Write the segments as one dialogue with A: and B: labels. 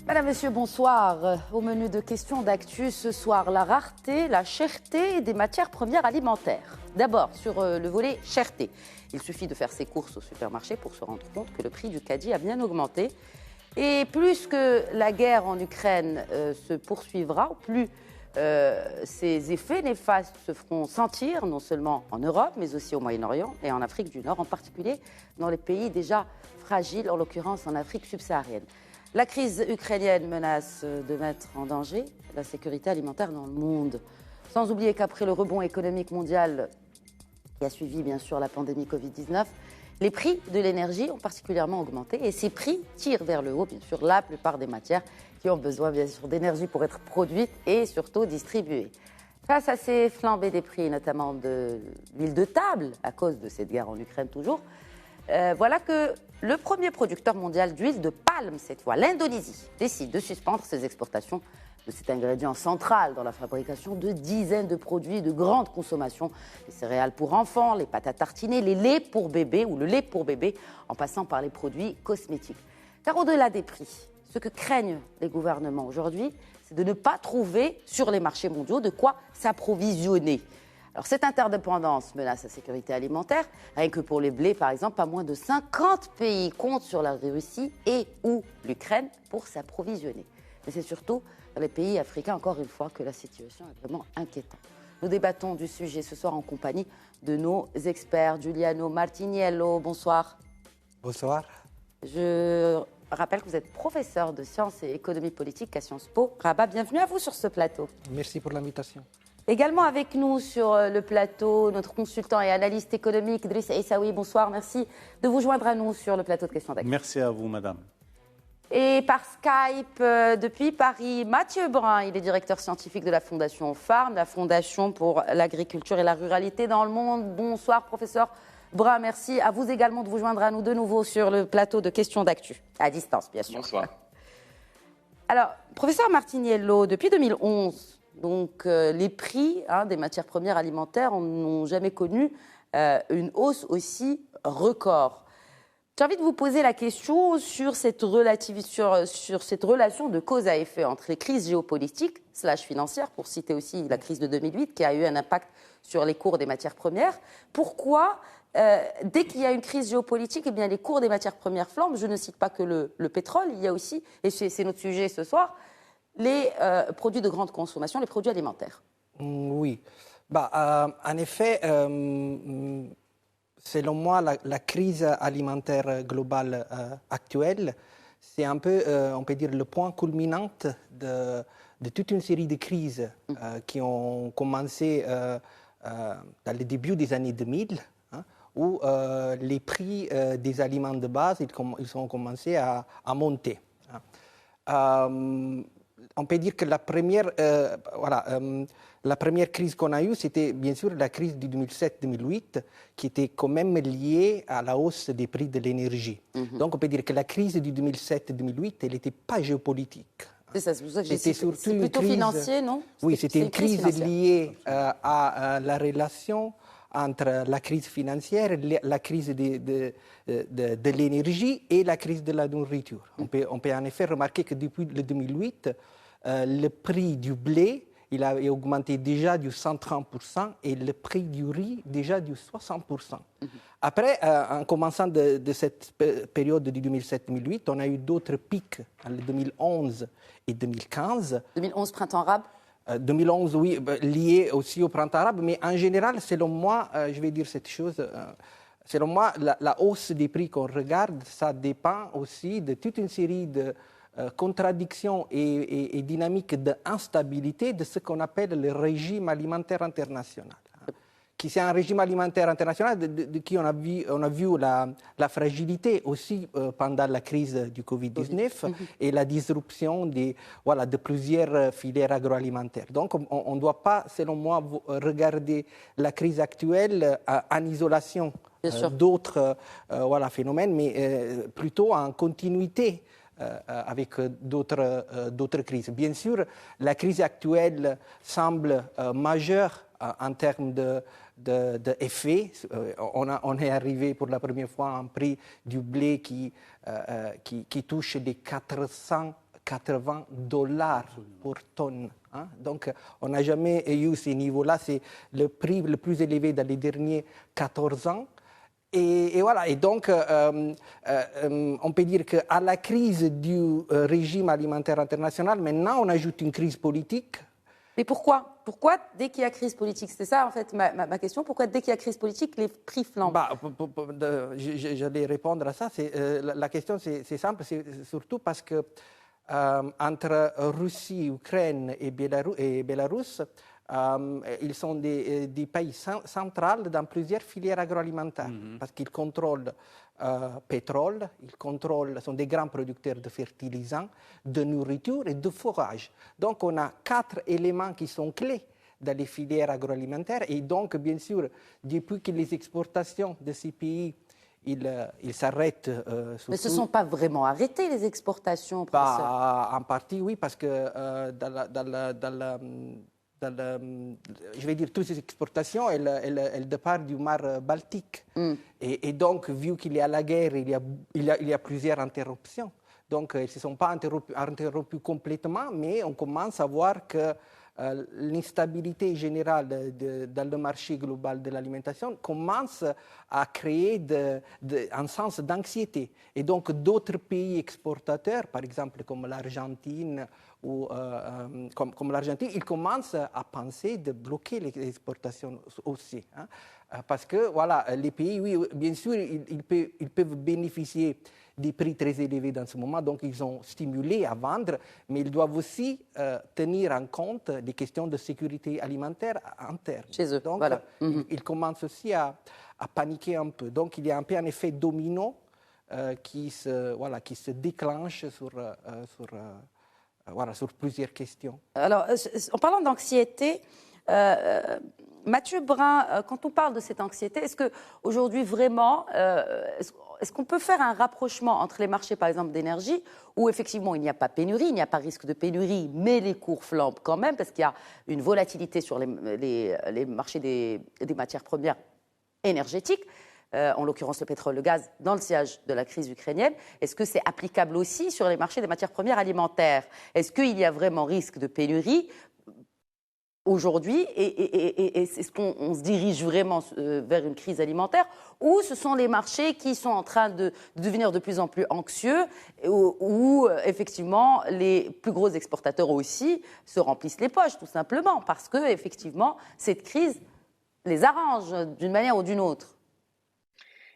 A: Madame, Monsieur, bonsoir. Au menu de questions d'actu ce soir, la rareté, la cherté des matières premières alimentaires. D'abord, sur le volet cherté. Il suffit de faire ses courses au supermarché pour se rendre compte que le prix du caddie a bien augmenté. Et plus que la guerre en Ukraine se poursuivra, plus ces effets néfastes se feront sentir, non seulement en Europe, mais aussi au Moyen-Orient et en Afrique du Nord, en particulier dans les pays déjà fragiles, en l'occurrence en Afrique subsaharienne. La crise ukrainienne menace de mettre en danger la sécurité alimentaire dans le monde. Sans oublier qu'après le rebond économique mondial qui a suivi bien sûr la pandémie Covid-19, les prix de l'énergie ont particulièrement augmenté et ces prix tirent vers le haut bien sûr la plupart des matières qui ont besoin bien sûr d'énergie pour être produites et surtout distribuées. Face à ces flambées des prix, notamment de l'huile de table à cause de cette guerre en Ukraine toujours, voilà que le premier producteur mondial d'huile de palme, cette fois, l'Indonésie, décide de suspendre ses exportations de cet ingrédient central dans la fabrication de dizaines de produits de grande consommation. Les céréales pour enfants, les pâtes à tartiner, les laits pour bébés ou le lait pour bébé, en passant par les produits cosmétiques. Car au-delà des prix, ce que craignent les gouvernements aujourd'hui, c'est de ne pas trouver sur les marchés mondiaux de quoi s'approvisionner. Alors cette interdépendance menace la sécurité alimentaire. Rien que pour les blés, par exemple, pas moins de 50 pays comptent sur la Russie et ou l'Ukraine pour s'approvisionner. Mais c'est surtout dans les pays africains, encore une fois, que la situation est vraiment inquiétante. Nous débattons du sujet ce soir en compagnie de nos experts. Giuliano Martiniello, bonsoir.
B: Bonsoir.
A: Je rappelle que vous êtes professeur de sciences et économie politique à Sciences Po Rabat. Bienvenue à vous sur ce plateau.
B: Merci pour l'invitation.
A: Également avec nous sur le plateau, notre consultant et analyste économique, Driss Aissaoui. Bonsoir, merci de vous joindre à nous sur le plateau de questions d'actu.
C: Merci à vous, madame.
A: Et par Skype, depuis Paris, Mathieu Brun, il est directeur scientifique de la Fondation Farm, la Fondation pour l'agriculture et la ruralité dans le monde. Bonsoir, professeur Brun, merci à vous également de vous joindre à nous de nouveau sur le plateau de questions d'actu, à distance, bien sûr.
C: Bonsoir.
A: Alors, professeur Martiniello, depuis 2011, donc, les prix des matières premières alimentaires n'ont jamais connu une hausse aussi record. J'ai envie de vous poser la question sur cette relation de cause à effet entre les crises géopolitiques / financières, pour citer aussi la crise de 2008 qui a eu un impact sur les cours des matières premières. Pourquoi, dès qu'il y a une crise géopolitique, eh bien, les cours des matières premières flambent? Je ne cite pas que le pétrole, il y a aussi, et c'est notre sujet ce soir, les produits de grande consommation, les produits alimentaires.
B: Oui. En effet, selon moi, la crise alimentaire globale actuelle, c'est un peu, on peut dire, le point culminant de toute une série de crises qui ont commencé dans le début des années 2000, où les prix des aliments de base, ils ont commencé à monter. On peut dire que la première crise qu'on a eue, c'était bien sûr la crise du 2007-2008, qui était quand même liée à la hausse des prix de l'énergie. Donc on peut dire que la crise du 2007-2008, elle n'était pas géopolitique.
A: C'est ça, c'est pour ça que
B: c'était
A: c'est plutôt financier, non?
B: Oui, c'était une crise liée à la relation entre la crise financière, la crise de l'énergie et la crise de la nourriture. On peut en effet remarquer que depuis le 2008, le prix du blé, il a augmenté déjà du 130% et le prix du riz déjà du 60%. Après, en commençant de cette période du 2007-2008, on a eu d'autres pics en 2011 et 2015.
A: 2011, printemps arabe
B: 2011, oui, lié aussi au printemps arabe, mais en général, selon moi, je vais dire cette chose, selon moi, la hausse des prix qu'on regarde, ça dépend aussi de toute une série de contradictions et dynamiques d'instabilité de ce qu'on appelle le régime alimentaire international. Qui c'est un régime alimentaire international de qui on a vu la fragilité aussi pendant la crise du Covid-19 et la disruption de plusieurs filières agroalimentaires. Donc on ne doit pas, selon moi, regarder la crise actuelle en isolation d'autres phénomènes, mais plutôt en continuité avec d'autres crises. Bien sûr, la crise actuelle semble majeure en termes d'effet. On est arrivé pour la première fois à un prix du blé qui touche les 400 $80 pour tonne. Hein. Donc, on n'a jamais eu ces niveaux-là. C'est le prix le plus élevé dans les derniers 14 ans. Et voilà, et donc on peut dire qu'à la crise du régime alimentaire international, maintenant on ajoute une crise politique.
A: Mais pourquoi? Pourquoi, dès qu'il y a crise politique, c'était ça en fait ma question, pourquoi dès qu'il y a crise politique, les prix flambent?
B: J'allais répondre à ça. La question c'est simple, c'est surtout parce que entre Russie, Ukraine et Bélarus, ils sont des pays centraux dans plusieurs filières agroalimentaires parce qu'ils contrôlent pétrole, sont des grands producteurs de fertilisants, de nourriture et de fourrage. Donc on a 4 éléments qui sont clés dans les filières agroalimentaires et donc bien sûr depuis que les exportations de ces pays ils s'arrêtent.
A: Mais ce ne sont pas vraiment arrêtés, les exportations, professeur?
B: En partie, oui, parce que je vais dire, toutes ces exportations, elles départent du mar Baltique. Et donc, vu qu'il y a la guerre, il y a plusieurs interruptions. Donc, elles ne se sont pas interrompues complètement, mais on commence à voir que l'instabilité générale dans le marché global de l'alimentation commence à créer un sens d'anxiété. Et donc d'autres pays exportateurs, par exemple comme l'Argentine, comme l'Argentine, ils commencent à penser de bloquer les exportations aussi. Hein, parce que voilà, les pays, oui, bien sûr, ils peuvent bénéficier des prix très élevés dans ce moment, donc ils sont stimulés à vendre, mais ils doivent aussi tenir en compte des questions de sécurité alimentaire interne.
A: Chez eux,
B: donc,
A: voilà.
B: Ils commencent aussi à paniquer un peu. Donc il y a un peu un effet domino qui se déclenche sur plusieurs questions.
A: Alors, en parlant d'anxiété, Mathieu Brun, quand on parle de cette anxiété, est-ce qu'aujourd'hui vraiment, est-ce qu'on peut faire un rapprochement entre les marchés, par exemple, d'énergie, où effectivement il n'y a pas pénurie, il n'y a pas risque de pénurie, mais les cours flambent quand même, parce qu'il y a une volatilité sur les marchés des matières premières énergétiques, en l'occurrence le pétrole, le gaz, dans le sillage de la crise ukrainienne. Est-ce que c'est applicable aussi sur les marchés des matières premières alimentaires? Est-ce qu'il y a vraiment risque de pénurie aujourd'hui, et est-ce qu'on se dirige vraiment vers une crise alimentaire, ou ce sont les marchés qui sont en train de devenir de plus en plus anxieux, où effectivement les plus gros exportateurs aussi se remplissent les poches, tout simplement, parce que effectivement cette crise les arrange d'une manière ou d'une autre?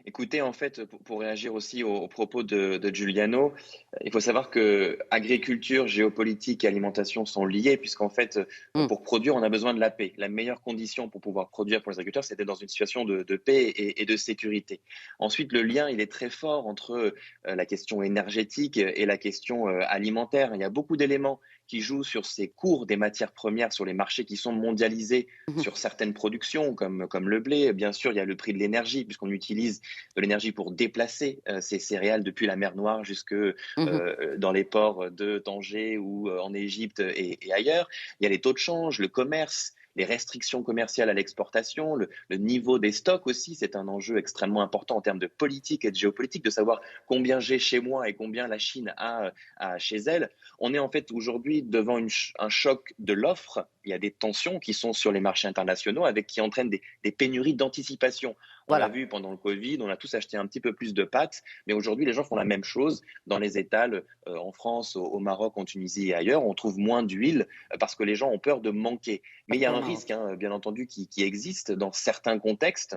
C: Écoutez, en fait, pour réagir aussi aux propos de Giuliano, il faut savoir que agriculture, géopolitique et alimentation sont liées, puisqu'en fait, pour produire, on a besoin de la paix. La meilleure condition pour pouvoir produire pour les agriculteurs, c'était dans une situation de paix et de sécurité. Ensuite, le lien, il est très fort entre la question énergétique et la question alimentaire. Il y a beaucoup d'éléments qui jouent sur ces cours des matières premières sur les marchés qui sont mondialisés sur certaines productions, comme le blé. Bien sûr, il y a le prix de l'énergie, puisqu'on utilise de l'énergie pour déplacer ces céréales depuis la mer Noire jusque dans les ports de Tanger ou en Égypte et ailleurs. Il y a les taux de change, le commerce, les restrictions commerciales à l'exportation, le niveau des stocks aussi, c'est un enjeu extrêmement important en termes de politique et de géopolitique, de savoir combien j'ai chez moi et combien la Chine a chez elle. On est en fait aujourd'hui devant un choc de l'offre. Il y a des tensions qui sont sur les marchés internationaux qui entraînent des pénuries d'anticipation. On l'a vu pendant le Covid, on a tous acheté un petit peu plus de pâtes, mais aujourd'hui les gens font la même chose dans les étals en France, au Maroc, en Tunisie et ailleurs. On trouve moins d'huile parce que les gens ont peur de manquer. Mais il y a un risque, bien entendu, qui existe dans certains contextes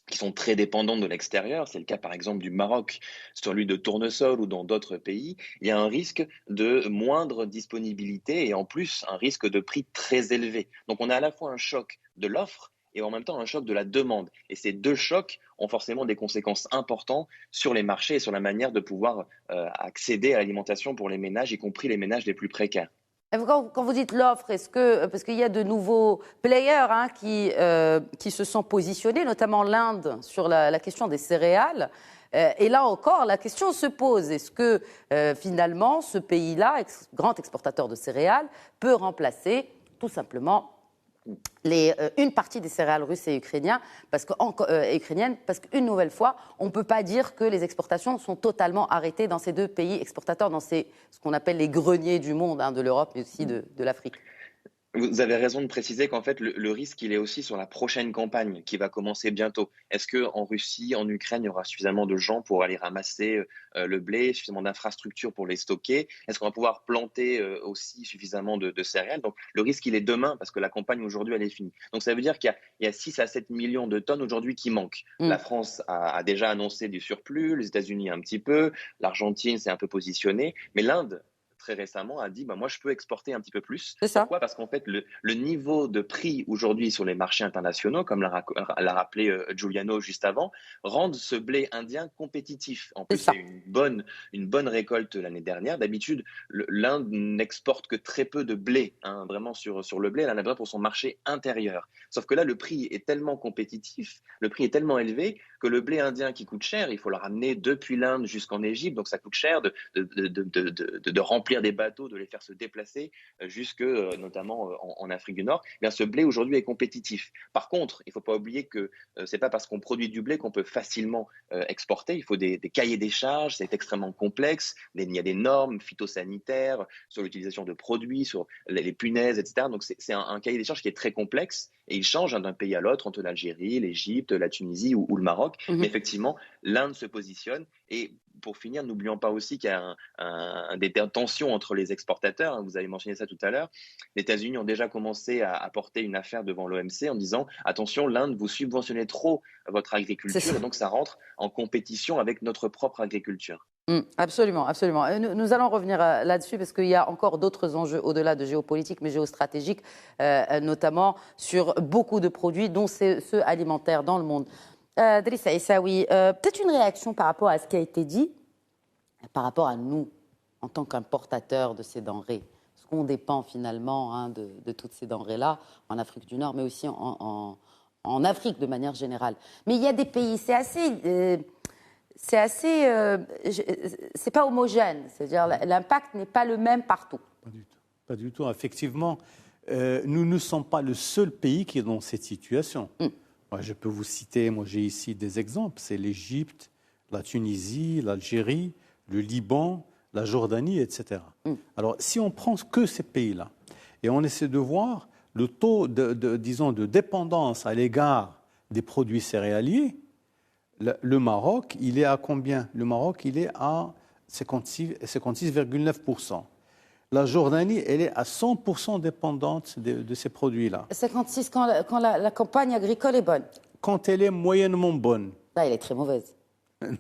C: qui sont très dépendants de l'extérieur. C'est le cas par exemple du Maroc sur l'huile de tournesol ou dans d'autres pays. Il y a un risque de moindre disponibilité et en plus un risque de prix très élevé. Donc on a à la fois un choc de l'offre et en même temps un choc de la demande. Et ces deux chocs ont forcément des conséquences importantes sur les marchés et sur la manière de pouvoir accéder à l'alimentation pour les ménages, y compris les ménages les plus précaires.
A: Quand vous dites l'offre, parce qu'il y a de nouveaux players qui se sont positionnés, notamment l'Inde, sur la question des céréales. Et là encore, la question se pose. Est-ce que finalement, ce pays-là, grand exportateur de céréales, peut remplacer tout simplement une partie des céréales russes et ukrainiennes, parce qu'une nouvelle fois, on ne peut pas dire que les exportations sont totalement arrêtées dans ces deux pays exportateurs, dans ce qu'on appelle les greniers du monde, de l'Europe mais aussi de l'Afrique.
C: Vous avez raison de préciser qu'en fait, le risque, il est aussi sur la prochaine campagne qui va commencer bientôt. Est-ce qu'en Russie, en Ukraine, il y aura suffisamment de gens pour aller ramasser le blé, suffisamment d'infrastructures pour les stocker? Est-ce qu'on va pouvoir planter aussi suffisamment de céréales? Donc, le risque, il est demain parce que la campagne aujourd'hui, elle est finie. Donc, ça veut dire qu'il y a 6 à 7 millions de tonnes aujourd'hui qui manquent. La France a déjà annoncé du surplus, les États-Unis un petit peu, l'Argentine s'est un peu positionnée, mais l'Inde, très récemment, a dit moi, je peux exporter un petit peu plus.
A: C'est ça.
C: Pourquoi? Parce qu'en fait, le niveau de prix aujourd'hui sur les marchés internationaux, comme l'a rappelé Giuliano juste avant, rendent ce blé indien compétitif. En plus, c'est une bonne récolte l'année dernière. D'habitude, l'Inde n'exporte que très peu de blé, vraiment sur le blé. Elle en a besoin pour son marché intérieur. Sauf que là, le prix est tellement compétitif, le prix est tellement élevé que le blé indien qui coûte cher, il faut le ramener depuis l'Inde jusqu'en Égypte. Donc, ça coûte cher de remplir des bateaux, de les faire se déplacer jusque notamment en Afrique du Nord. Bien, ce blé aujourd'hui est compétitif. Par contre, il ne faut pas oublier que c'est pas parce qu'on produit du blé qu'on peut facilement exporter. Il faut des cahiers des charges, c'est extrêmement complexe. Il y a des normes phytosanitaires sur l'utilisation de produits, sur les punaises, etc. Donc c'est un cahier des charges qui est très complexe et il change d'un pays à l'autre, entre l'Algérie, l'Égypte, la Tunisie ou le Maroc. Mais effectivement, l'Inde se positionne. Et pour finir, n'oublions pas aussi qu'il y a des tensions entre les exportateurs. Vous avez mentionné ça tout à l'heure. Les États-Unis ont déjà commencé à porter une affaire devant l'OMC en disant « Attention, l'Inde, vous subventionnez trop votre agriculture et donc ça rentre en compétition avec notre propre agriculture. »
A: Absolument, absolument. Nous allons revenir là-dessus parce qu'il y a encore d'autres enjeux au-delà de géopolitique, mais géostratégiques, notamment sur beaucoup de produits, dont ceux alimentaires dans le monde. Drissa Issaoui, peut-être une réaction par rapport à ce qui a été dit, par rapport à nous, en tant qu'importateurs de ces denrées, parce qu'on dépend finalement de toutes ces denrées-là, en Afrique du Nord, mais aussi en Afrique de manière générale. Mais il y a des pays, c'est pas homogène, c'est-à-dire l'impact n'est pas le même partout.
D: Pas du tout. Effectivement, nous ne sommes pas le seul pays qui est dans cette situation. Moi, je peux vous citer, j'ai ici des exemples, c'est l'Égypte, la Tunisie, l'Algérie, le Liban, la Jordanie, etc. Alors, si on prend que ces pays-là et on essaie de voir le taux de dépendance à l'égard des produits céréaliers, le Maroc, il est à combien? Le Maroc, il est à 56,9%. La Jordanie, elle est à 100% dépendante de ces produits-là.
A: 56 quand la campagne agricole est bonne.
D: Quand elle est moyennement bonne.
A: Là, elle est très mauvaise.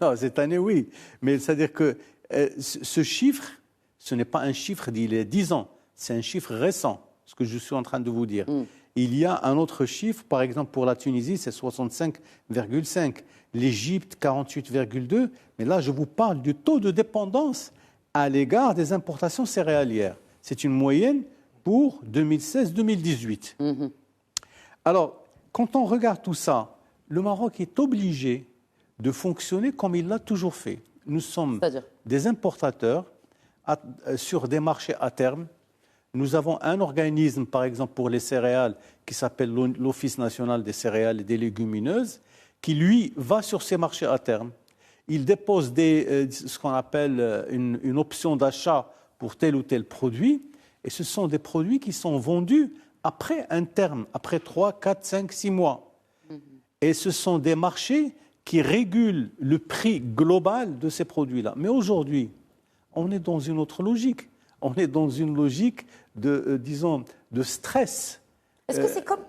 D: Non, cette année, oui. Mais c'est-à-dire que ce chiffre, ce n'est pas un chiffre d'il y a 10 ans. C'est un chiffre récent, ce que je suis en train de vous dire. Il y a un autre chiffre, par exemple, pour la Tunisie, c'est 65,5. L'Égypte, 48,2. Mais là, je vous parle du taux de dépendance à l'égard des importations céréalières. C'est une moyenne pour 2016-2018. Alors, quand on regarde tout ça, le Maroc est obligé de fonctionner comme il l'a toujours fait. Nous sommes des importateurs sur des marchés à terme. Nous avons un organisme, par exemple, pour les céréales, qui s'appelle l'Office national des céréales et des légumineuses, qui, lui, va sur ces marchés à terme. Il dépose ce qu'on appelle une option d'achat pour tel ou tel produit, et ce sont des produits qui sont vendus après un terme, après 3, 4, 5, 6 mois. Et ce sont des marchés qui régulent le prix global de ces produits-là. Mais aujourd'hui, on est dans une autre logique. On est dans une logique de stress.
A: Est-ce que c'est comme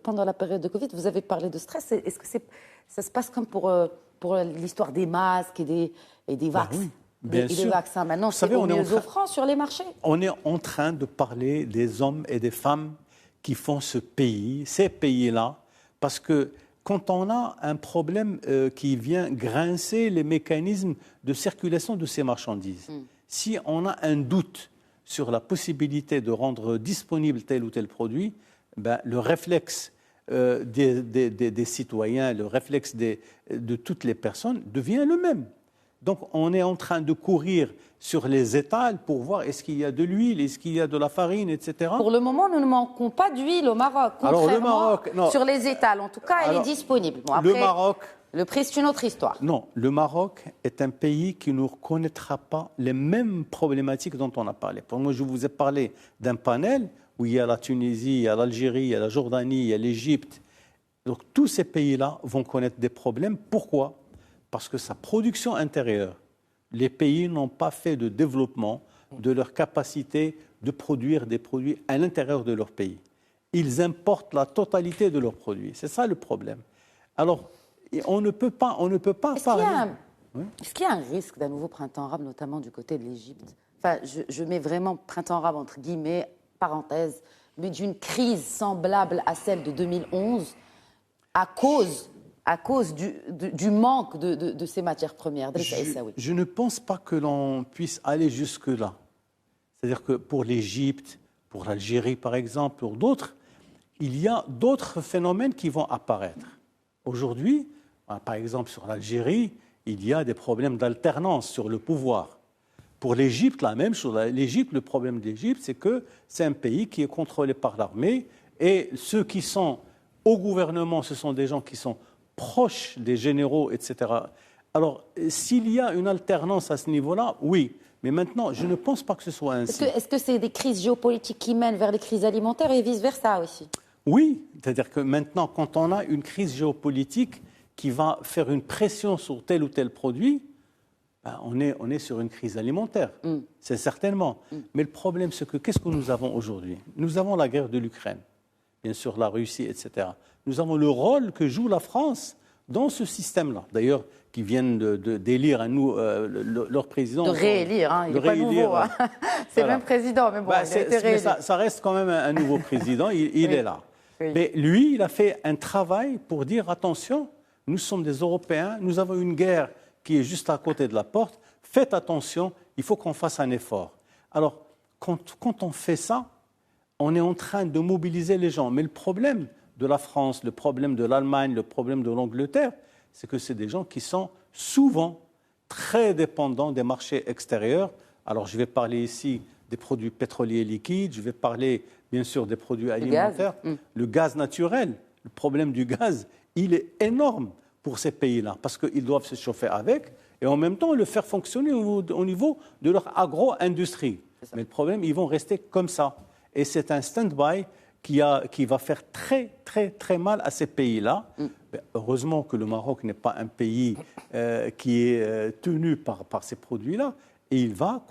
A: pendant la période de Covid, vous avez parlé de stress, est-ce que ça se passe comme pour l'histoire des masques et des vaccins?
D: Oui, bien sûr.
A: Des vaccins, maintenant, c'est au mieux offrant sur les marchés.
D: On est en train de parler des hommes et des femmes qui font ces pays-là, parce que quand on a un problème qui vient grincer les mécanismes de circulation de ces marchandises, si on a un doute sur la possibilité de rendre disponible tel ou tel produit, le réflexe des citoyens, le réflexe de toutes les personnes devient le même. Donc, on est en train de courir sur les étals pour voir est-ce qu'il y a de l'huile, est-ce qu'il y a de la farine, etc.
A: Pour le moment, nous ne manquons pas d'huile au Maroc.
D: Alors, le
A: Contrairement
D: Maroc, non.
A: sur les étals, en tout cas, elle est disponible. Bon, après,
D: le Maroc...
A: Le prix, c'est une autre histoire.
D: Non, le Maroc est un pays qui ne reconnaîtra pas les mêmes problématiques dont on a parlé. Pour moi, je vous ai parlé d'un panel où il y a la Tunisie, il y a l'Algérie, il y a la Jordanie, il y a l'Égypte. Donc tous ces pays-là vont connaître des problèmes. Pourquoi ? Parce que sa production intérieure, les pays n'ont pas fait de développement de leur capacité de produire des produits à l'intérieur de leur pays. Ils importent la totalité de leurs produits. C'est ça le problème. Alors, on ne peut pas parler...
A: Est-ce qu'il y a un risque d'un nouveau printemps arabe, notamment du côté de l'Égypte ? Enfin, je mets vraiment printemps arabe entre guillemets, parenthèse, mais d'une crise semblable à celle de 2011 à cause du manque de ces matières premières.
D: Je ne pense pas que l'on puisse aller jusque-là. C'est-à-dire que pour l'Égypte, pour l'Algérie par exemple, pour d'autres, il y a d'autres phénomènes qui vont apparaître. Aujourd'hui, par exemple sur l'Algérie, il y a des problèmes d'alternance sur le pouvoir. Pour l'Égypte, la même chose. L'Égypte, le problème de l'Égypte, c'est que c'est un pays qui est contrôlé par l'armée et ceux qui sont au gouvernement, ce sont des gens qui sont proches des généraux, etc. Alors, s'il y a une alternance à ce niveau-là, oui. Mais maintenant, je ne pense pas que ce soit ainsi.
A: Est-ce que c'est des crises géopolitiques qui mènent vers les crises alimentaires et vice-versa aussi ?
D: Oui, c'est-à-dire que maintenant, quand on a une crise géopolitique qui va faire une pression sur tel ou tel produit, ben on est sur une crise alimentaire, c'est certainement. Mais le problème, c'est que qu'est-ce que nous avons aujourd'hui ? Nous avons la guerre de l'Ukraine, bien sûr la Russie, etc. Nous avons le rôle que joue la France dans ce système-là. D'ailleurs, qui viennent d'élire à nous leur président.
A: De réélire, hein, il n'est pas nouveau. Hein. C'est le même président, mais bon, il a été réélu.
D: Ça reste quand même un nouveau président, il est là.
A: Oui.
D: Mais lui, il a fait un travail pour dire, attention, nous sommes des Européens, nous avons une guerre qui est juste à côté de la porte, faites attention, il faut qu'on fasse un effort. Alors, quand on fait ça, on est en train de mobiliser les gens. Mais le problème de la France, le problème de l'Allemagne, le problème de l'Angleterre, c'est que c'est des gens qui sont souvent très dépendants des marchés extérieurs. Alors, je vais parler ici des produits pétroliers liquides, je vais parler, bien sûr, des produits alimentaires. Le gaz naturel, le problème du gaz, il est énorme pour ces pays-là, parce qu'ils doivent se chauffer avec, et en même temps le faire fonctionner au niveau de leur agro-industrie. Mais le problème, ils vont rester comme ça. Et c'est un stand-by qui va faire très, très, très mal à ces pays-là. Heureusement que le Maroc n'est pas un pays qui est tenu par ces produits-là. Et il va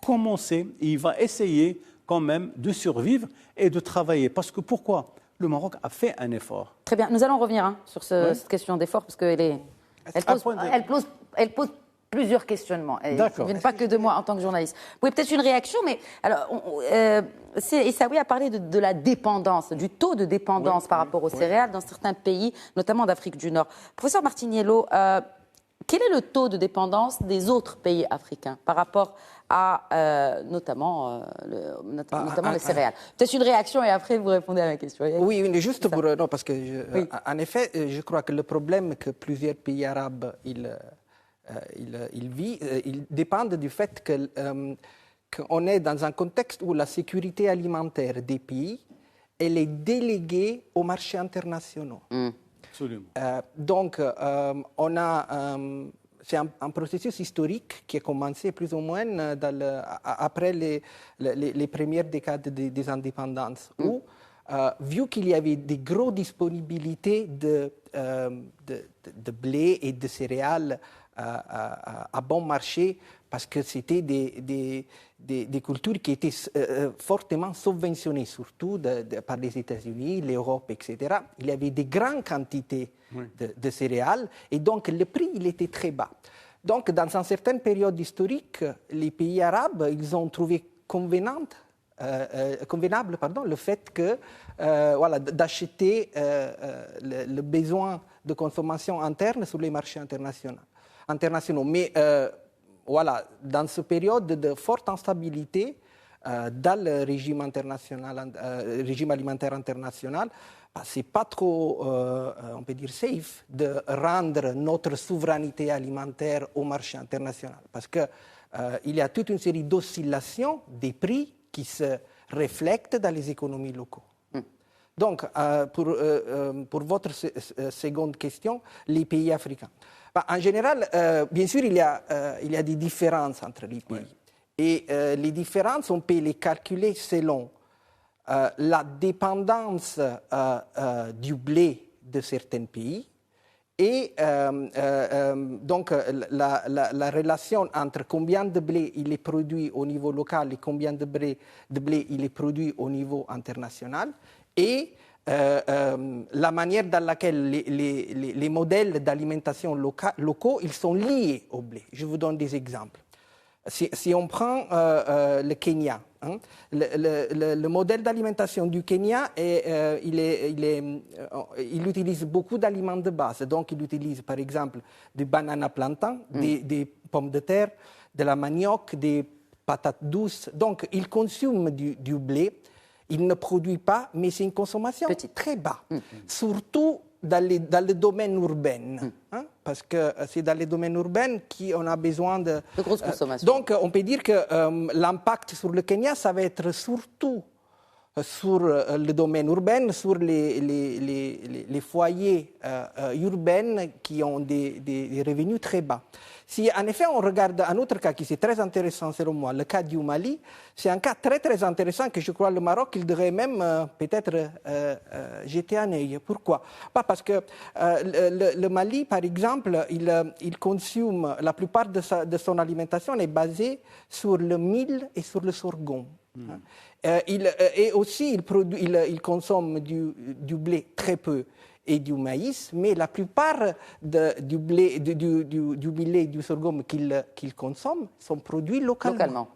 D: commencer, il va essayer quand même de survivre et de travailler. Parce que pourquoi ? Le Maroc a fait un effort.
A: Très bien, nous allons revenir sur cette question d'effort, parce qu'elle pose plusieurs questionnements. Ils ne viennent pas que de moi en tant que journaliste. Oui, peut-être une réaction, mais alors, Essaoui a parlé de la dépendance, du taux de dépendance par rapport aux céréales dans certains pays, notamment d'Afrique du Nord. Professeur Martiniello, quel est le taux de dépendance des autres pays africains par rapport à notamment les céréales? Peut-être une réaction et après vous répondez à ma question.
B: Oui, juste pour... Non, parce que, en effet, je crois que le problème que plusieurs pays arabes ils dépendent du fait qu'on est dans un contexte où la sécurité alimentaire des pays, elle est déléguée aux marchés internationaux.
D: Absolument.
B: Donc, c'est un processus historique qui a commencé plus ou moins après les premières décades des indépendances, où, vu qu'il y avait des grosses disponibilités de blé et de céréales à bon marché, parce que c'était des cultures qui étaient fortement subventionnées, surtout par les États-Unis, l'Europe, etc. Il y avait des grandes quantités de céréales, et donc le prix il était très bas. Donc, dans une certaine période historique, les pays arabes ils ont trouvé convenable le fait que d'acheter le besoin de consommation interne sur les marchés internationaux. Mais dans cette période de forte instabilité, dans le régime alimentaire international, ce n'est pas trop, on peut dire, safe de rendre notre souveraineté alimentaire au marché international. Parce qu'il y a toute une série d'oscillations des prix qui se reflètent dans les économies locales. Donc, pour votre seconde question, les pays africains. En général, bien sûr, il y a des différences entre les pays. Et les différences, on peut les calculer selon la dépendance du blé de certains pays et donc la relation entre combien de blé il est produit au niveau local et combien de blé il est produit au niveau international et la manière dans laquelle les modèles d'alimentation locaux ils sont liés au blé. Je vous donne des exemples. Si on prend le Kenya, le modèle d'alimentation du Kenya, il utilise beaucoup d'aliments de base. Donc, il utilise par exemple des bananes plantains, des pommes de terre, de la manioc, des patates douces. Donc, il consomme du blé. Il ne produit pas, mais c'est une consommation très basse. Surtout dans le domaine urbain, parce que c'est dans les domaines urbains qu'on a besoin de
A: grosse consommation.
B: Donc, on peut dire que l'impact sur le Kenya, ça va être surtout sur le domaine urbain, sur les foyers urbains qui ont des revenus très bas. Si en effet on regarde un autre cas qui est très intéressant selon moi, le cas du Mali, c'est un cas très très intéressant que je crois le Maroc il devrait même peut-être jeter un œil. Pourquoi? Pas parce que le Mali par exemple, il consomme la plupart de son alimentation est basée sur le mil et sur le sorgho. Et aussi il consomme du blé très peu et du maïs, mais la plupart du blé, du millet et du sorgho qu'il consomme sont produits localement.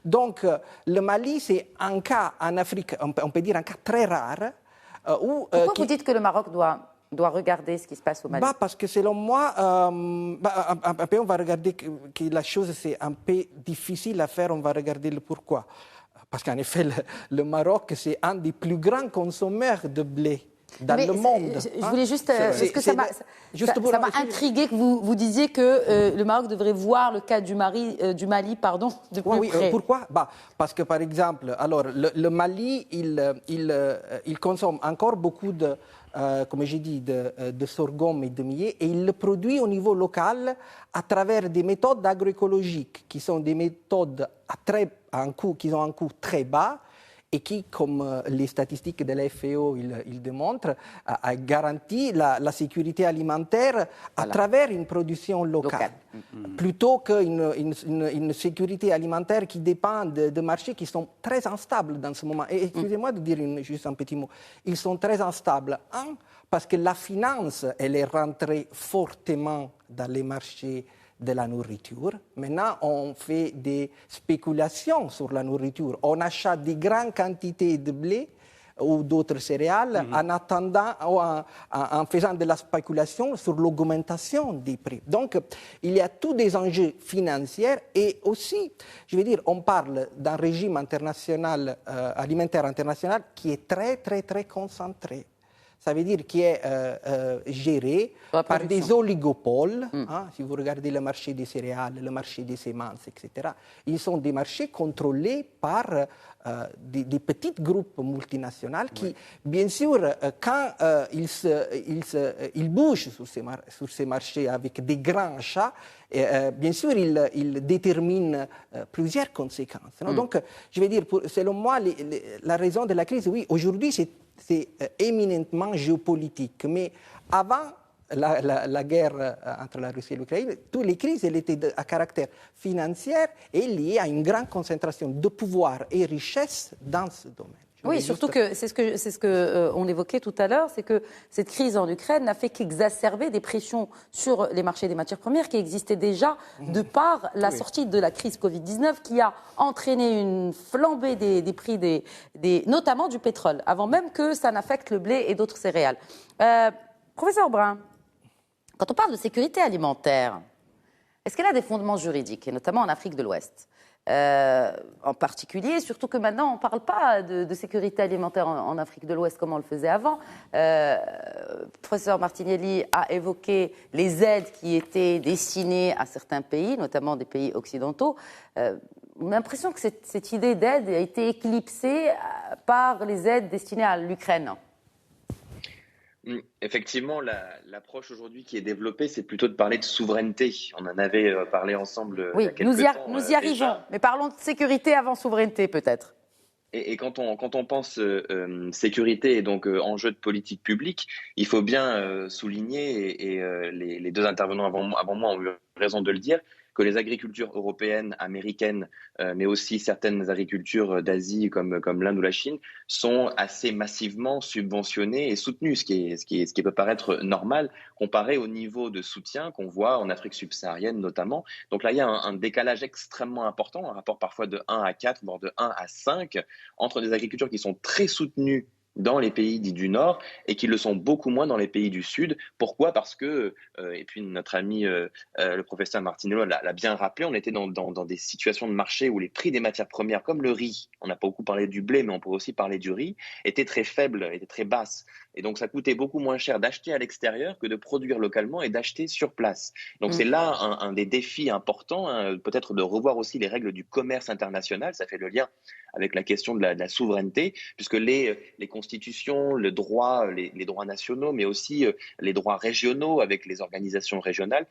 B: Donc, le Mali, c'est un cas en Afrique, on peut dire un cas très rare.
A: Pourquoi vous dites que le Maroc doit regarder ce qui se passe au Mali?
B: Parce que selon moi, on va regarder que la chose, c'est un peu difficile à faire, on va regarder le pourquoi. Parce qu'en effet, le Maroc, c'est un des plus grands consommateurs de blé dans le monde.
A: Je voulais juste... Est-ce que ça m'a intrigué que vous disiez que le Maroc devrait voir le cas du Mali de plus près.
B: Pourquoi? Parce que, par exemple, alors, le Mali, il consomme encore beaucoup comme j'ai dit, de sorgho et de millet, et il le produit au niveau local à travers des méthodes agroécologiques, qui sont des méthodes qui ont un coût très bas, et qui, comme les statistiques de la FAO il démontrent, a garanti la sécurité alimentaire à travers une production locale. Plutôt qu'une sécurité alimentaire qui dépend de marchés qui sont très instables dans ce moment. Et excusez-moi de dire juste un petit mot. Ils sont très instables. Parce que la finance, elle est rentrée fortement dans les marchés de la nourriture. Maintenant, on fait des spéculations sur la nourriture. On achète des grandes quantités de blé ou d'autres céréales en attendant, en faisant de la spéculation sur l'augmentation des prix. Donc, il y a tous des enjeux financiers et aussi, je veux dire, on parle d'un régime international, alimentaire international qui est très, très, très concentré. Ça veut dire qu'il est géré par des oligopoles. Si vous regardez le marché des céréales, le marché des semences, etc., ils sont des marchés contrôlés par des petits groupes multinationaux qui, bien sûr, quand ils bougent sur ces marchés avec des grands achats, bien sûr, ils déterminent plusieurs conséquences. Donc, je veux dire, selon moi, la raison de la crise, oui, aujourd'hui, c'est éminemment géopolitique. Mais avant la guerre entre la Russie et l'Ukraine, toutes les crises elles étaient à caractère financier et liées à une grande concentration de pouvoir et richesse dans ce domaine.
A: Oui, surtout que c'est ce que on évoquait tout à l'heure, c'est que cette crise en Ukraine n'a fait qu'exacerber des pressions sur les marchés des matières premières qui existaient déjà de par la sortie de la crise Covid-19 qui a entraîné une flambée des prix notamment du pétrole, avant même que ça n'affecte le blé et d'autres céréales. Professeur Brun, quand on parle de sécurité alimentaire, est-ce qu'elle a des fondements juridiques, et notamment en Afrique de l'Ouest? en particulier, surtout que maintenant on ne parle pas de sécurité alimentaire en Afrique de l'Ouest comme on le faisait avant. Professeur Martinelli a évoqué les aides qui étaient destinées à certains pays, notamment des pays occidentaux. On a l'impression que cette idée d'aide a été éclipsée par les aides destinées à l'Ukraine.
C: Effectivement, l'approche aujourd'hui qui est développée, c'est plutôt de parler de souveraineté. On en avait parlé ensemble il y a quelques temps.
A: Nous y arrivons, déjà. Mais parlons de sécurité avant souveraineté peut-être.
C: Et quand on pense sécurité et donc enjeu de politique publique, il faut bien souligner, et les deux intervenants avant moi ont eu raison de le dire, que les agricultures européennes, américaines, mais aussi certaines agricultures d'Asie comme l'Inde ou la Chine, sont assez massivement subventionnées et soutenues, ce qui peut paraître normal comparé au niveau de soutien qu'on voit en Afrique subsaharienne notamment. Donc là, il y a un décalage extrêmement important, un rapport parfois de 1 à 4, voire de 1 à 5, entre des agricultures qui sont très soutenues dans les pays dits du Nord et qui le sont beaucoup moins dans les pays du Sud. Pourquoi ? Parce que, et puis notre ami le professeur Martinello l'a bien rappelé, on était dans des situations de marché où les prix des matières premières, comme le riz, on n'a pas beaucoup parlé du blé, mais on peut aussi parler du riz, étaient très faibles, étaient très basses. Et donc ça coûtait beaucoup moins cher d'acheter à l'extérieur que de produire localement et d'acheter sur place. Donc c'est là un des défis importants, hein, peut-être de revoir aussi les règles du commerce international, ça fait le lien avec la question de la souveraineté, puisque les constitutions, le droit, les droits nationaux, mais aussi les droits régionaux avec les organisations régionales,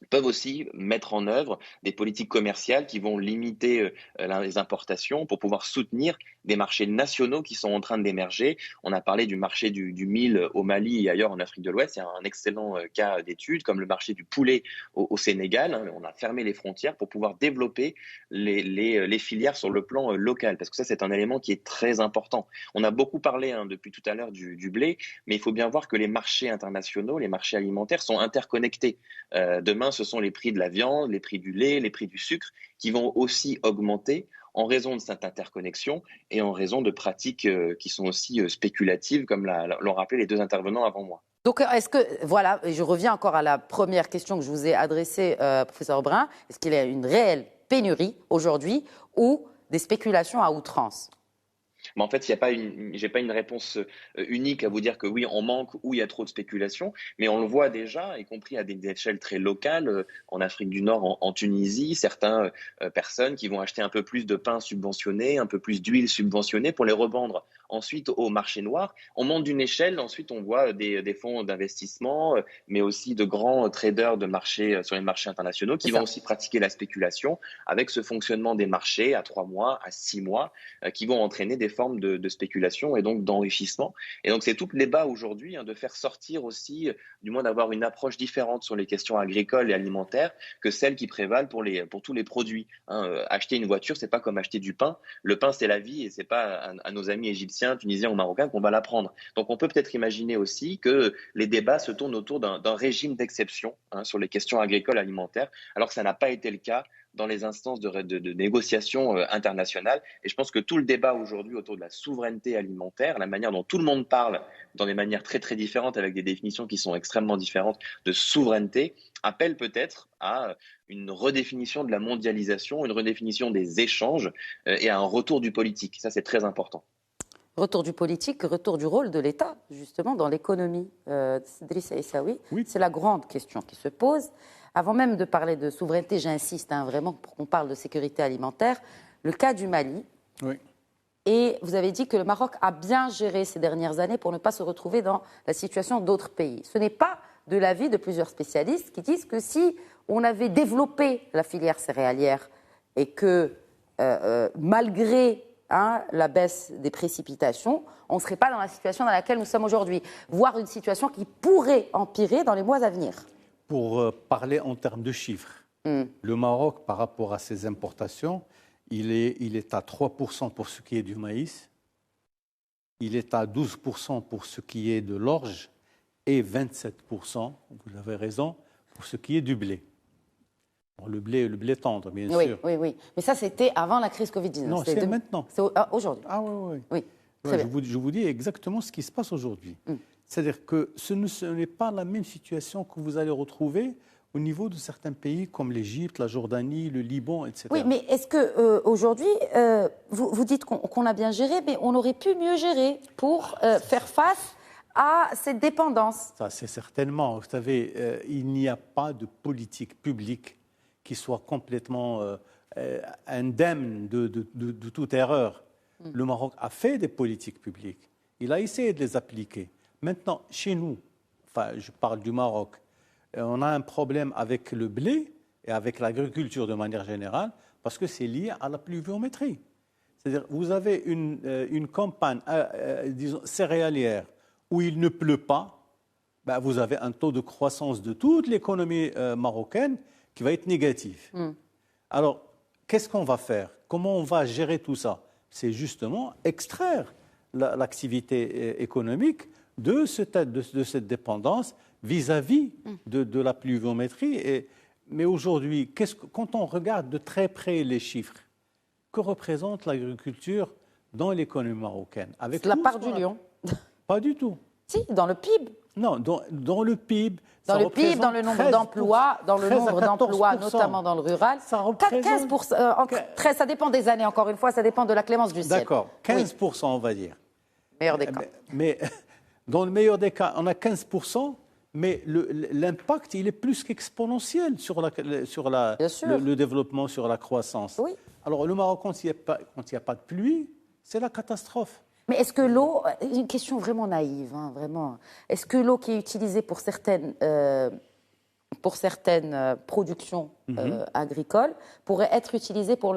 C: peuvent aussi mettre en œuvre des politiques commerciales qui vont limiter les importations pour pouvoir soutenir des marchés nationaux qui sont en train d'émerger. On a parlé du marché du mil au Mali et ailleurs en Afrique de l'Ouest. Il y a un excellent cas d'étude, comme le marché du poulet au Sénégal. Hein. On a fermé les frontières pour pouvoir développer les filières sur le plan local, parce que ça, c'est un élément qui est très important. On a beaucoup parlé depuis tout à l'heure du blé, mais il faut bien voir que les marchés internationaux, les marchés alimentaires sont interconnectés. Demain, ce sont les prix de la viande, les prix du lait, les prix du sucre qui vont aussi augmenter en raison de cette interconnexion et en raison de pratiques qui sont aussi spéculatives, comme l'ont rappelé les deux intervenants avant moi.
A: Donc, est-ce que, voilà, et je reviens encore à la première question que je vous ai adressée, professeur Brun, est-ce qu'il y a une réelle pénurie aujourd'hui ou des spéculations à outrance ?
C: Mais en fait, j'ai pas une réponse unique à vous dire que oui, on manque ou il y a trop de spéculation, mais on le voit déjà, y compris à des échelles très locales, en Afrique du Nord, en Tunisie, certaines personnes qui vont acheter un peu plus de pain subventionné, un peu plus d'huile subventionnée pour les revendre ensuite au marché noir. On monte d'une échelle, ensuite on voit des fonds d'investissement, mais aussi de grands traders de marché sur les marchés internationaux qui vont aussi pratiquer la spéculation avec ce fonctionnement des marchés à 3 mois, à 6 mois, qui vont entraîner des formes de spéculation et donc d'enrichissement. Et donc c'est tout le débat aujourd'hui de faire sortir aussi, du moins d'avoir une approche différente sur les questions agricoles et alimentaires que celles qui prévalent pour tous les produits. Acheter une voiture, c'est pas comme acheter du pain. Le pain, c'est la vie et c'est pas à nos amis égyptiens, tunisiens ou marocains qu'on va l'apprendre. Donc on peut peut-être imaginer aussi que les débats se tournent autour d'un régime d'exception sur les questions agricoles alimentaires, alors que ça n'a pas été le cas dans les instances de négociation internationales. Et je pense que tout le débat aujourd'hui autour de la souveraineté alimentaire, la manière dont tout le monde parle dans des manières très très différentes, avec des définitions qui sont extrêmement différentes de souveraineté, appelle peut-être à une redéfinition de la mondialisation, une redéfinition des échanges et à un retour du politique. Ça, c'est très important.
A: Retour du politique, retour du rôle de l'État, justement, dans l'économie. Driss Aissaoui, oui. C'est la grande question qui se pose. Avant même de parler de souveraineté, j'insiste vraiment pour qu'on parle de sécurité alimentaire, le cas du Mali.
D: Oui.
A: Et vous avez dit que le Maroc a bien géré ces dernières années pour ne pas se retrouver dans la situation d'autres pays. Ce n'est pas de l'avis de plusieurs spécialistes qui disent que si on avait développé la filière céréalière et que malgré la baisse des précipitations, on ne serait pas dans la situation dans laquelle nous sommes aujourd'hui, voire une situation qui pourrait empirer dans les mois à venir.
D: Pour parler en termes de chiffres, le Maroc, par rapport à ses importations, il est à 3% pour ce qui est du maïs, il est à 12% pour ce qui est de l'orge et 27%, vous avez raison, pour ce qui est du blé. Bon, le blé tendre, bien sûr.
A: Oui. Mais ça, c'était avant la crise Covid-19.
D: Non, c'est maintenant.
A: C'est aujourd'hui.
D: Ah oui. Je vous dis exactement ce qui se passe aujourd'hui. C'est-à-dire que ce n'est pas la même situation que vous allez retrouver au niveau de certains pays comme l'Égypte, la Jordanie, le Liban, etc.
A: Oui, mais est-ce que aujourd'hui, vous dites qu'on a bien géré, mais on aurait pu mieux gérer pour faire face à cette dépendance?
D: Ça, c'est certainement. Vous savez, il n'y a pas de politique publique qui soit complètement indemne de toute erreur. Le Maroc a fait des politiques publiques. Il a essayé de les appliquer. Maintenant, chez nous, enfin, je parle du Maroc, on a un problème avec le blé et avec l'agriculture de manière générale parce que c'est lié à la pluviométrie. C'est-à-dire, vous avez une campagne, disons, céréalière où il ne pleut pas, ben vous avez un taux de croissance de toute l'économie marocaine qui va être négatif. Alors, qu'est-ce qu'on va faire? Comment on va gérer tout ça? C'est justement extraire l'activité économique de cette dépendance vis-à-vis de la pluviométrie. Mais aujourd'hui, quand on regarde de très près les chiffres, que représente l'agriculture dans l'économie marocaine?
A: C'est la part du lion.
D: Pas du tout.
A: Si, dans le PIB.
D: Non, dans le PIB.
A: Dans le PIB, dans le nombre d'emplois, notamment dans le rural.
D: Ça représente
A: 15%, ça dépend des années, encore une fois, ça dépend de la clémence du ciel.
D: D'accord, 15%, on va dire.
A: Meilleur des cas.
D: Mais dans le meilleur des cas, on a 15%, mais l'impact, il est plus qu'exponentiel sur le développement, sur la croissance.
A: Oui.
D: Alors, le Maroc, quand il n'y a pas de pluie, c'est la catastrophe.
A: Mais est-ce que l'eau, une question vraiment naïve, vraiment, est-ce que l'eau qui est utilisée pour certaines productions agricoles pourrait être utilisée pour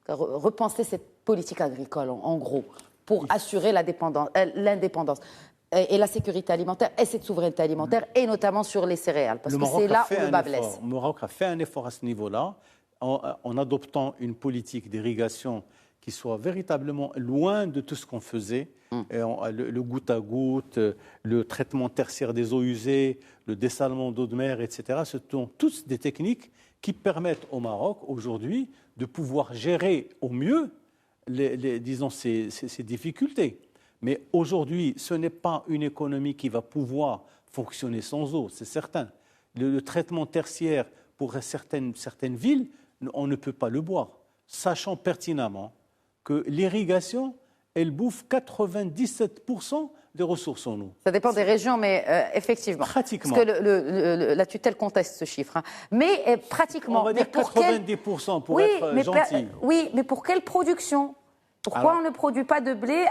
A: repenser cette politique agricole, en gros, pour assurer l'indépendance et la sécurité alimentaire et cette souveraineté alimentaire, et notamment sur les céréales, parce que c'est là où le bas blesse.
D: Le Maroc a fait un effort à ce niveau-là, en adoptant une politique d'irrigation qui soit véritablement loin de tout ce qu'on faisait, le goutte à goutte, le traitement tertiaire des eaux usées, le dessalement d'eau de mer, etc. Ce sont toutes des techniques qui permettent au Maroc aujourd'hui de pouvoir gérer au mieux disons, ces difficultés. Mais aujourd'hui, ce n'est pas une économie qui va pouvoir fonctionner sans eau, c'est certain. Le traitement tertiaire pour certaines villes, on ne peut pas le boire, sachant pertinemment que l'irrigation, elle bouffe 97% des ressources en eau.
A: Ça dépend des régions, mais effectivement.
D: Pratiquement.
A: Parce que la tutelle conteste ce chiffre. Mais pratiquement.
D: On va dire 90% pour être gentil.
A: Oui, mais pour quelle production? Pourquoi on ne produit pas de blé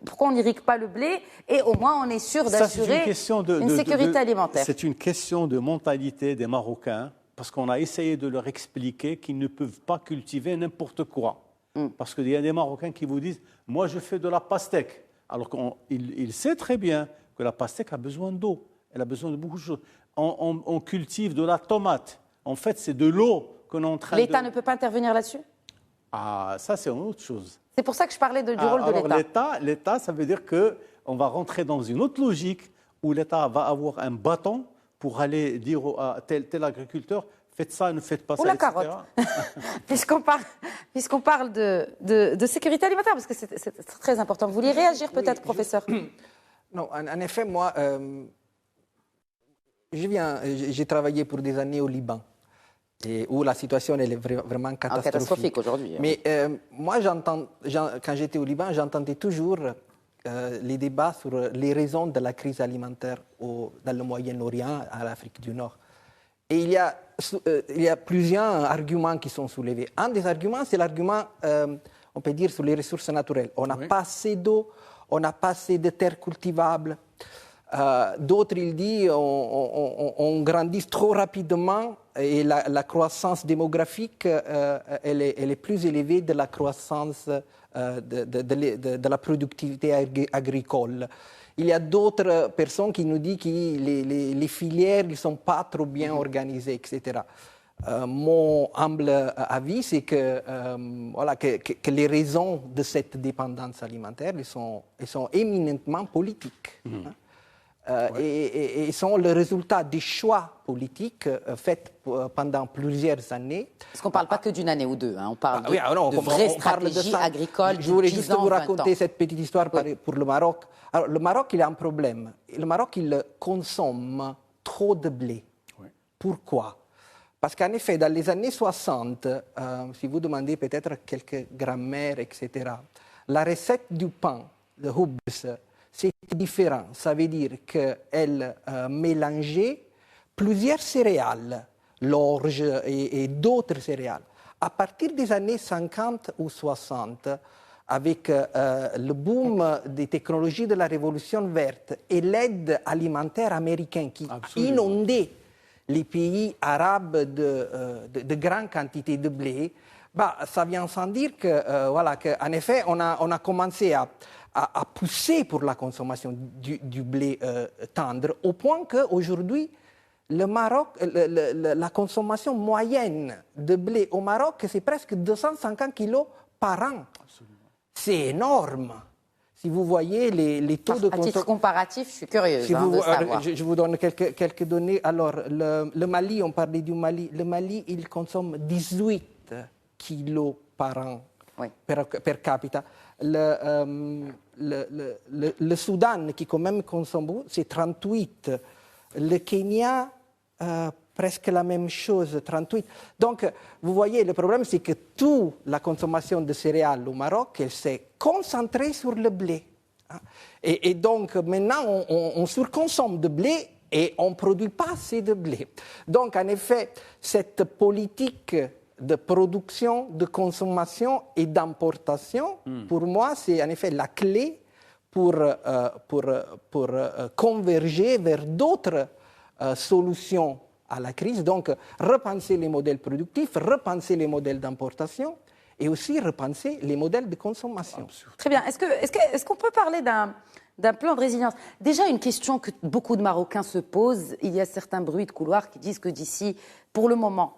A: pourquoi on n'irrigue pas le blé et au moins on est sûr d'assurer une sécurité alimentaire?
D: C'est une question de mentalité des Marocains, parce qu'on a essayé de leur expliquer qu'ils ne peuvent pas cultiver n'importe quoi. Parce qu'il y a des Marocains qui vous disent « moi je fais de la pastèque ». Alors qu'il sait très bien que la pastèque a besoin d'eau, elle a besoin de beaucoup de choses. On cultive de la tomate. En fait, c'est de l'eau qu'on est en train
A: L'État ne peut pas intervenir là-dessus?
D: Ah, ça c'est une autre chose.
A: C'est pour ça que je parlais du rôle de l'État.
D: L'État, ça veut dire qu'on va rentrer dans une autre logique où l'État va avoir un bâton pour aller dire à tel agriculteur « faites ça, ne faites pas ça ».
A: Ou la carotte. Puisqu'on parle de sécurité alimentaire, parce que c'est très important. Vous vouliez réagir peut-être, professeur?
B: Non, en effet, moi, j'ai travaillé pour des années au Liban, où la situation elle est vraiment catastrophique
A: aujourd'hui.
B: Mais moi, quand j'étais au Liban, j'entendais toujours les débats sur les raisons de la crise alimentaire dans le Moyen-Orient, à l'Afrique du Nord. Et il y a plusieurs arguments qui sont soulevés. Un des arguments, c'est l'argument, on peut dire, sur les ressources naturelles. On n'a pas assez d'eau, on n'a pas assez de terres cultivables. D'autres, ils disent, on grandit trop rapidement et la croissance démographique, elle est plus élevée de la croissance de la productivité agricole. Il y a d'autres personnes qui nous disent que les filières ne sont pas trop bien organisées, etc. Mon humble avis, c'est que les raisons de cette dépendance alimentaire elles sont éminemment politiques. Et sont le résultat des choix politiques faits pendant plusieurs années.
A: Parce qu'on ne parle pas que d'une année ou deux, on parle de
B: on
A: vraies
B: parle
A: stratégies agricoles.
B: Je voulais juste vous raconter cette petite histoire pour le Maroc. Alors, le Maroc, il a un problème. Le Maroc, il consomme trop de blé.
D: Oui.
B: Pourquoi? Parce qu'en effet, dans les années 60, si vous demandez peut-être quelques grammaires, etc., la recette du pain de Hobbes, c'est différent. Ça veut dire qu'elle mélangeait plusieurs céréales, l'orge et d'autres céréales. À partir des années 50 ou 60, avec le boom des technologies de la révolution verte et l'aide alimentaire américaine qui inondait les pays arabes de grandes quantités de blé, ça vient sans dire qu'en effet, on a commencé à pousser pour la consommation du blé tendre, au point qu'aujourd'hui, le Maroc, la consommation moyenne de blé au Maroc, c'est presque 250 kilos par an. Absolument. C'est énorme. Si vous voyez les taux de consommation...
A: À titre comparatif, je suis curieuse de savoir.
B: Je vous donne quelques données. Alors, le Mali, on parlait du Mali. Le Mali, il consomme 18 kilos par an per capita. Le Soudan, qui quand même consomme beaucoup, c'est 38. Le Kenya, presque la même chose, 38. Donc, vous voyez, le problème, c'est que toute la consommation de céréales au Maroc, elle s'est concentrée sur le blé. Et donc, maintenant, on surconsomme de blé et on ne produit pas assez de blé. Donc, en effet, cette politique de production, de consommation et d'importation, pour moi, c'est en effet la clé pour converger vers d'autres solutions à la crise. Donc, repenser les modèles productifs, repenser les modèles d'importation et aussi repenser les modèles de consommation.
A: Très bien. Est-ce qu'on peut parler d'un plan de résilience? Déjà, une question que beaucoup de Marocains se posent. Il y a certains bruits de couloir qui disent que d'ici, pour le moment,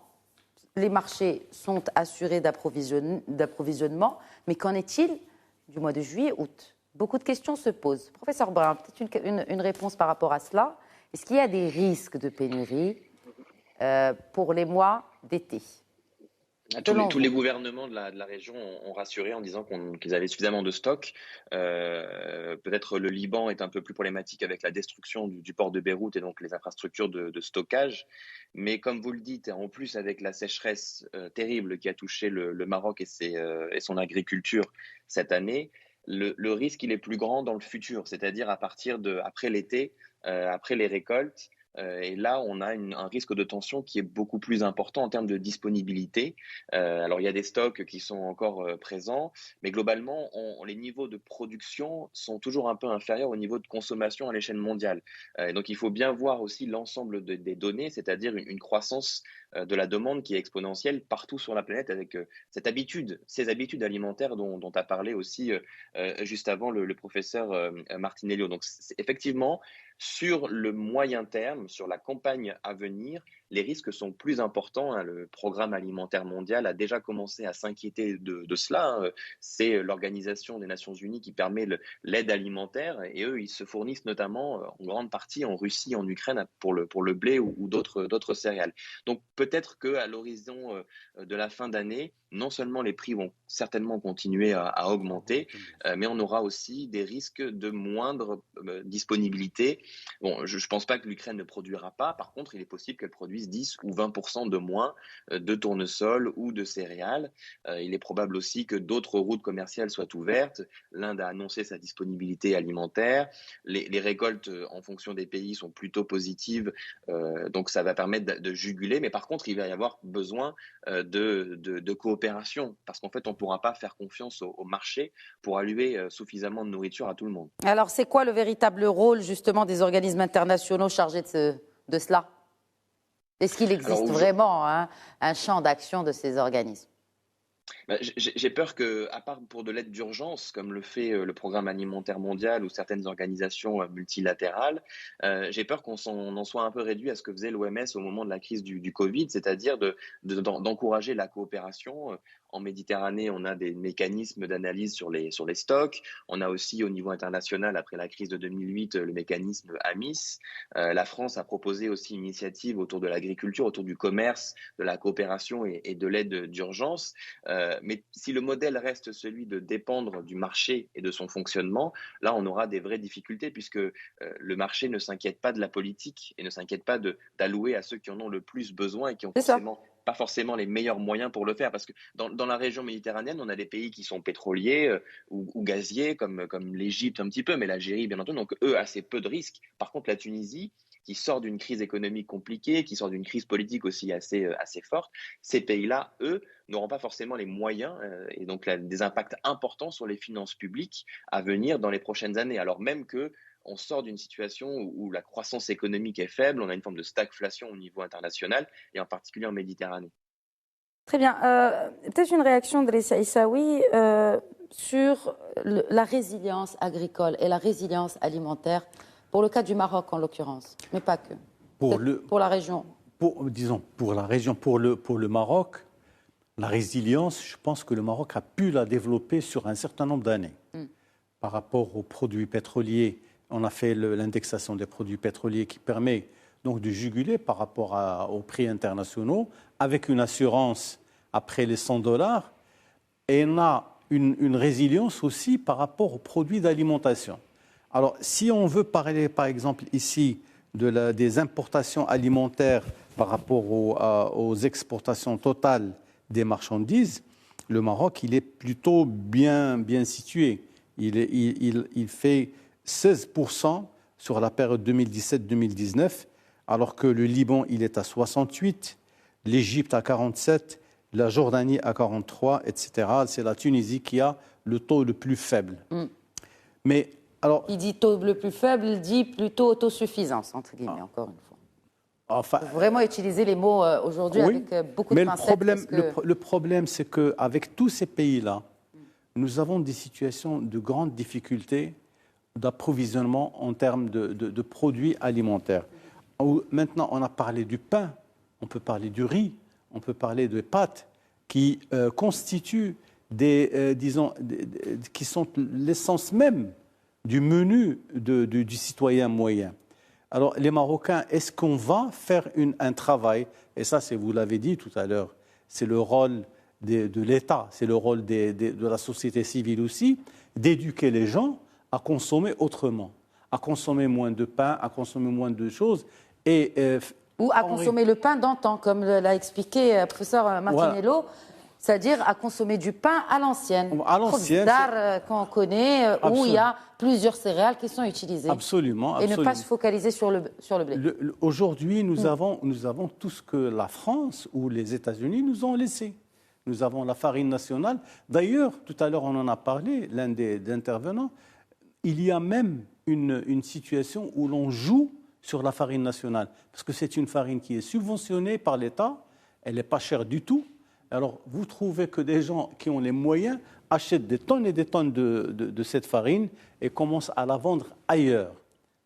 A: les marchés sont assurés d'approvisionnement. Mais qu'en est-il du mois de juillet, août? Beaucoup de questions se posent. Professeur Brun, peut-être une réponse par rapport à cela. Est-ce qu'il y a des risques de pénurie pour les mois d'été?
C: Tous les gouvernements de la région ont rassuré en disant qu'ils avaient suffisamment de stocks. Peut-être le Liban est un peu plus problématique avec la destruction du port de Beyrouth et donc les infrastructures de stockage. Mais comme vous le dites, en plus avec la sécheresse terrible qui a touché le Maroc et son agriculture cette année, le risque il est plus grand dans le futur, c'est-à-dire après l'été, après les récoltes. Et là, on a un risque de tension qui est beaucoup plus important en termes de disponibilité. Alors, il y a des stocks qui sont encore présents, mais globalement, les niveaux de production sont toujours un peu inférieurs au niveau de consommation à l'échelle mondiale. Et donc, il faut bien voir aussi l'ensemble des données, c'est-à-dire une croissance de la demande qui est exponentielle partout sur la planète avec ces habitudes alimentaires dont a parlé aussi juste avant le professeur Martinello. Donc, effectivement, sur le moyen terme, sur la campagne à venir, les risques sont plus importants. Le Programme alimentaire mondial a déjà commencé à s'inquiéter de cela. C'est l'Organisation des Nations Unies qui permet l'aide alimentaire et eux, ils se fournissent notamment en grande partie en Russie, en Ukraine pour le blé ou d'autres céréales. Donc peut-être qu'à l'horizon de la fin d'année, non seulement les prix vont certainement continuer à augmenter, mais on aura aussi des risques de moindre disponibilité. Bon, je ne pense pas que l'Ukraine ne produira pas. Par contre, il est possible qu'elle produise 10 ou 20% de moins de tournesol ou de céréales. Il est probable aussi que d'autres routes commerciales soient ouvertes. L'Inde a annoncé sa disponibilité alimentaire. Les récoltes en fonction des pays sont plutôt positives. Donc, ça va permettre de juguler. Mais par contre, il va y avoir besoin de coopération parce qu'en fait, on ne pourra pas faire confiance au marché pour allouer suffisamment de nourriture à tout le monde.
A: Alors, c'est quoi le véritable rôle justement des organismes internationaux chargés de cela? Est-ce qu'il existe vraiment un champ d'action de ces organismes?
C: J'ai peur que, à part pour de l'aide d'urgence, comme le fait le Programme alimentaire mondial ou certaines organisations multilatérales, j'ai peur qu'on en soit un peu réduit à ce que faisait l'OMS au moment de la crise du Covid, c'est-à-dire d'encourager la coopération En Méditerranée, on a des mécanismes d'analyse sur les stocks. On a aussi au niveau international, après la crise de 2008, le mécanisme AMIS. La France a proposé aussi une initiative autour de l'agriculture, autour du commerce, de la coopération et de l'aide d'urgence. Mais si le modèle reste celui de dépendre du marché et de son fonctionnement, là, on aura des vraies difficultés puisque le marché ne s'inquiète pas de la politique et ne s'inquiète pas d'allouer à ceux qui en ont le plus besoin et qui ont pas forcément les meilleurs moyens pour le faire. Parce que dans la région méditerranéenne, on a des pays qui sont pétroliers ou gaziers, comme l'Égypte un petit peu, mais l'Algérie, bien entendu. Donc, eux, assez peu de risques. Par contre, la Tunisie, qui sort d'une crise économique compliquée, qui sort d'une crise politique aussi assez forte, ces pays-là, eux, n'auront pas forcément les moyens et donc des impacts importants sur les finances publiques à venir dans les prochaines années. Alors même qu'on sort d'une situation où la croissance économique est faible, on a une forme de stagflation au niveau international et en particulier en Méditerranée.
A: Très bien. Peut-être une réaction de Rissa Issaoui sur la résilience agricole et la résilience alimentaire, pour le cas du Maroc en l'occurrence, mais pas que. Pour la région.
D: Pour la région, pour le Maroc, la résilience, je pense que le Maroc a pu la développer sur un certain nombre d'années. Par rapport aux produits pétroliers, on a fait l'indexation des produits pétroliers qui permet donc de juguler par rapport aux prix internationaux, avec une assurance après les $100. Et on a une résilience aussi par rapport aux produits d'alimentation. Alors, si on veut parler, par exemple, ici, des importations alimentaires par rapport aux exportations totales des marchandises, le Maroc, il est plutôt bien situé. Il fait 16% sur la période 2017-2019, alors que le Liban, il est à 68%, l'Égypte à 47%, la Jordanie à 43%, etc. C'est la Tunisie qui a le taux le plus faible. Mais, alors,
A: il dit taux le plus faible, il dit plutôt autosuffisance, entre guillemets, encore une fois.
D: Enfin,
A: il faut vraiment utiliser les mots aujourd'hui avec beaucoup de pincettes.
D: Mais le problème, c'est qu'avec tous ces pays-là, nous avons des situations de grande difficulté d'approvisionnement en termes de produits alimentaires. Maintenant, on a parlé du pain, on peut parler du riz, on peut parler de pâtes qui constituent qui sont l'essence même du menu du citoyen moyen. Alors, les Marocains, est-ce qu'on va faire un travail, et ça, vous l'avez dit tout à l'heure, c'est le rôle de l'État, c'est le rôle de la société civile aussi, d'éduquer les gens à consommer autrement, à consommer moins de pain, à consommer moins de choses.
A: Ou à consommer le pain d'antan, comme l'a expliqué le professeur Martinello, voilà. C'est-à-dire à consommer du pain à l'ancienne.
D: À l'ancienne.
A: Qu'on connaît, où il y a plusieurs céréales qui sont utilisées.
D: Absolument.
A: Et ne pas se focaliser sur le blé.
D: Aujourd'hui, nous avons tout ce que la France ou les États-Unis nous ont laissé. Nous avons la farine nationale. D'ailleurs, tout à l'heure, on en a parlé, l'un des intervenants, il y a même une situation où l'on joue sur la farine nationale. Parce que c'est une farine qui est subventionnée par l'État, elle n'est pas chère du tout. Alors, vous trouvez que des gens qui ont les moyens achètent des tonnes et des tonnes de cette farine et commencent à la vendre ailleurs,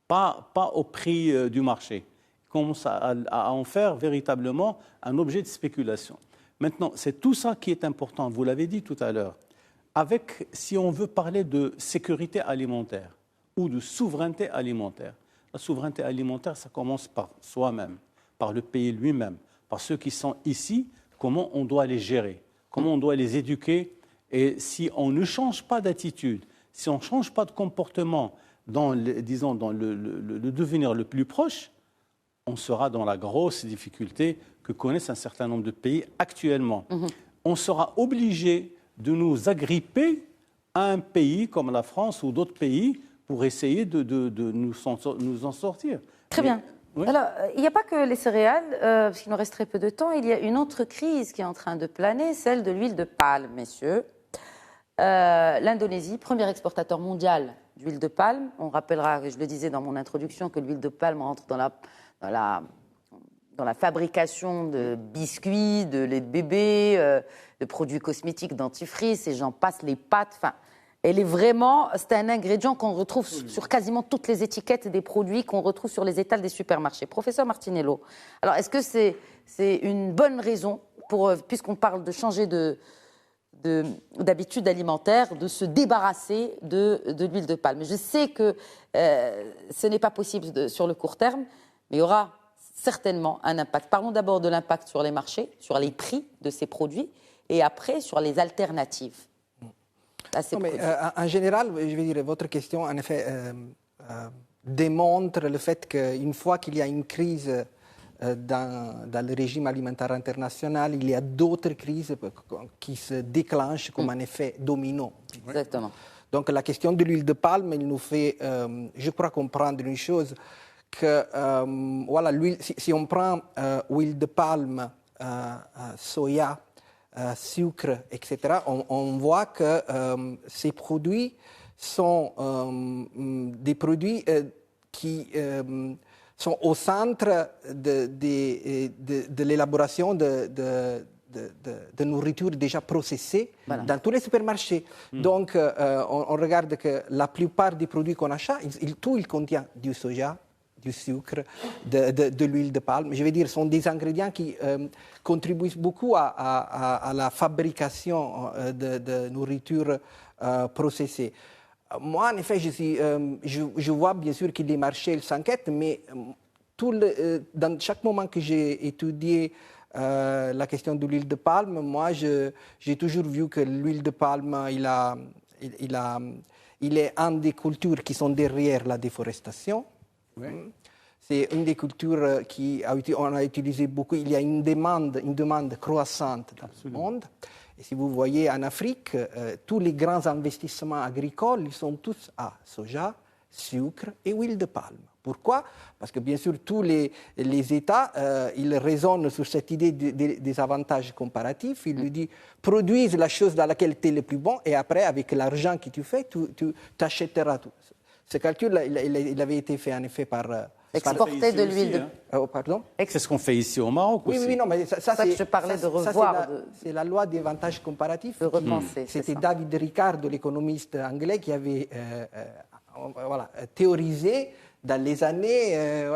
D: pas au prix du marché. Ils commencent à en faire véritablement un objet de spéculation. Maintenant, c'est tout ça qui est important, vous l'avez dit tout à l'heure. Si on veut parler de sécurité alimentaire ou de souveraineté alimentaire, la souveraineté alimentaire, ça commence par soi-même, par le pays lui-même, par ceux qui sont ici, comment on doit les gérer, comment on doit les éduquer. Et si on ne change pas d'attitude, si on ne change pas de comportement dans le devenir le plus proche, on sera dans la grosse difficulté que connaissent un certain nombre de pays actuellement. On sera obligé de nous agripper à un pays comme la France ou d'autres pays pour essayer de nous en sortir.
A: Très bien. Oui. Alors, il n'y a pas que les céréales, parce qu'il nous reste très peu de temps. Il y a une autre crise qui est en train de planer, celle de l'huile de palme, messieurs. L'Indonésie, premier exportateur mondial d'huile de palme. On rappellera, je le disais dans mon introduction, que l'huile de palme rentre dans la fabrication de biscuits, de lait de bébé, de produits cosmétiques, dentifrice, et j'en passe, les pâtes. Enfin, c'est un ingrédient qu'on retrouve sur quasiment toutes les étiquettes des produits qu'on retrouve sur les étals des supermarchés. Professeur Martinello, alors est-ce que c'est une bonne raison, puisqu'on parle de changer de d'habitudes alimentaires, de se débarrasser de l'huile de palme. Je sais que ce n'est pas possible sur le court terme, mais il y aura certainement un impact. Parlons d'abord de l'impact sur les marchés, sur les prix de ces produits, et après sur les alternatives à ces produits.
B: En général, je vais dire, votre question, en effet, démontre le fait qu'une fois qu'il y a une crise dans le régime alimentaire international, il y a d'autres crises qui se déclenchent comme un effet domino.
A: Exactement.
B: Donc la question de l'huile de palme, il nous fait, je crois, comprendre une chose, que voilà, si on prend huile de palme, soya, sucre, etc., on voit que ces produits sont des produits qui sont au centre de l'élaboration de nourriture déjà processée dans tous les supermarchés. Donc, on regarde que la plupart des produits qu'on achète, tout contient du soja, du sucre, de l'huile de palme. Je veux dire, ce sont des ingrédients qui contribuent beaucoup à la fabrication de nourriture processée. Moi, en effet, je vois bien sûr que les marchés s'inquiètent, mais dans chaque moment que j'ai étudié la question de l'huile de palme, moi, j'ai toujours vu que l'huile de palme, il est une des cultures qui sont derrière la déforestation. Oui. C'est une des cultures qu'on a utilisé beaucoup. Il y a une demande croissante dans le monde. Et si vous voyez en Afrique, tous les grands investissements agricoles, ils sont tous à soja, sucre et huile de palme. Pourquoi? Parce que bien sûr, tous les États, ils raisonnent sur cette idée des avantages comparatifs. Ils lui disent, produisent la chose dans laquelle tu es le plus bon et après, avec l'argent que tu fais, tu achèteras tout. Ce calcul, il avait été fait en effet par...
A: Exporter de l'huile.
B: Pardon?
D: C'est ce qu'on fait ici au Maroc aussi.
B: Oui, non, mais ça
A: c'est que je parlais de revoir.
B: C'est la loi des avantages comparatifs.
A: De repenser.
B: C'était David Ricardo, l'économiste anglais, qui avait théorisé dans les années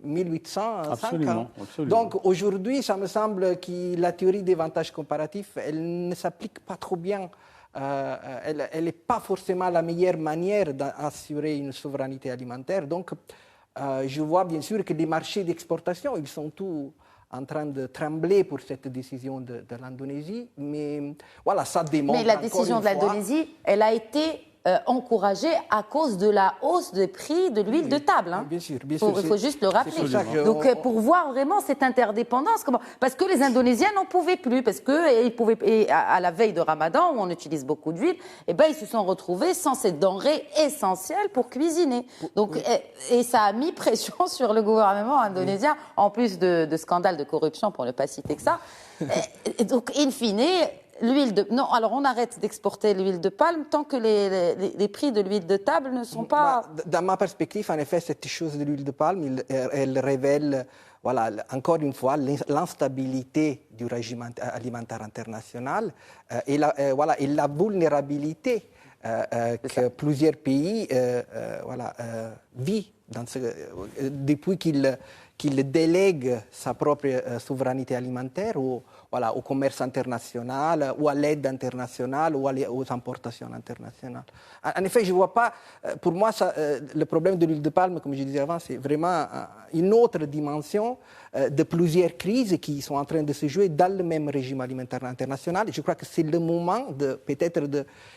B: 1850.
D: Absolument.
B: Donc aujourd'hui, ça me semble que la théorie des avantages comparatifs, elle ne s'applique pas trop bien. Elle n'est pas forcément la meilleure manière d'assurer une souveraineté alimentaire. Donc, je vois bien sûr que les marchés d'exportation, ils sont tous en train de trembler pour cette décision de l'Indonésie. Mais voilà, ça démontre.
A: Mais la décision de l'Indonésie, elle a été encouragée à cause de la hausse des prix de l'huile de table. Hein.
B: Bien sûr.
A: Il faut juste le rappeler. Donc, pour voir vraiment cette interdépendance, parce que les Indonésiens n'en pouvaient plus, parce que à la veille de Ramadan, où on utilise beaucoup d'huile, ils se sont retrouvés sans cette denrée essentielle pour cuisiner. Donc, et ça a mis pression sur le gouvernement indonésien, en plus de scandales de corruption, pour ne pas citer que ça. Donc, in fine, non, alors on arrête d'exporter l'huile de palme tant que les prix de l'huile de table ne sont pas...
B: Dans ma perspective, en effet, cette chose de l'huile de palme, elle révèle, encore une fois, l'instabilité du régime alimentaire international et la vulnérabilité que plusieurs pays vivent depuis qu'il délègue sa propre souveraineté alimentaire au commerce international ou à l'aide internationale ou aux importations internationales. En effet, je ne vois pas, pour moi, le problème de l'huile de palme, comme je disais avant, c'est vraiment une autre dimension de plusieurs crises qui sont en train de se jouer dans le même régime alimentaire international. Et je crois que c'est le moment peut-être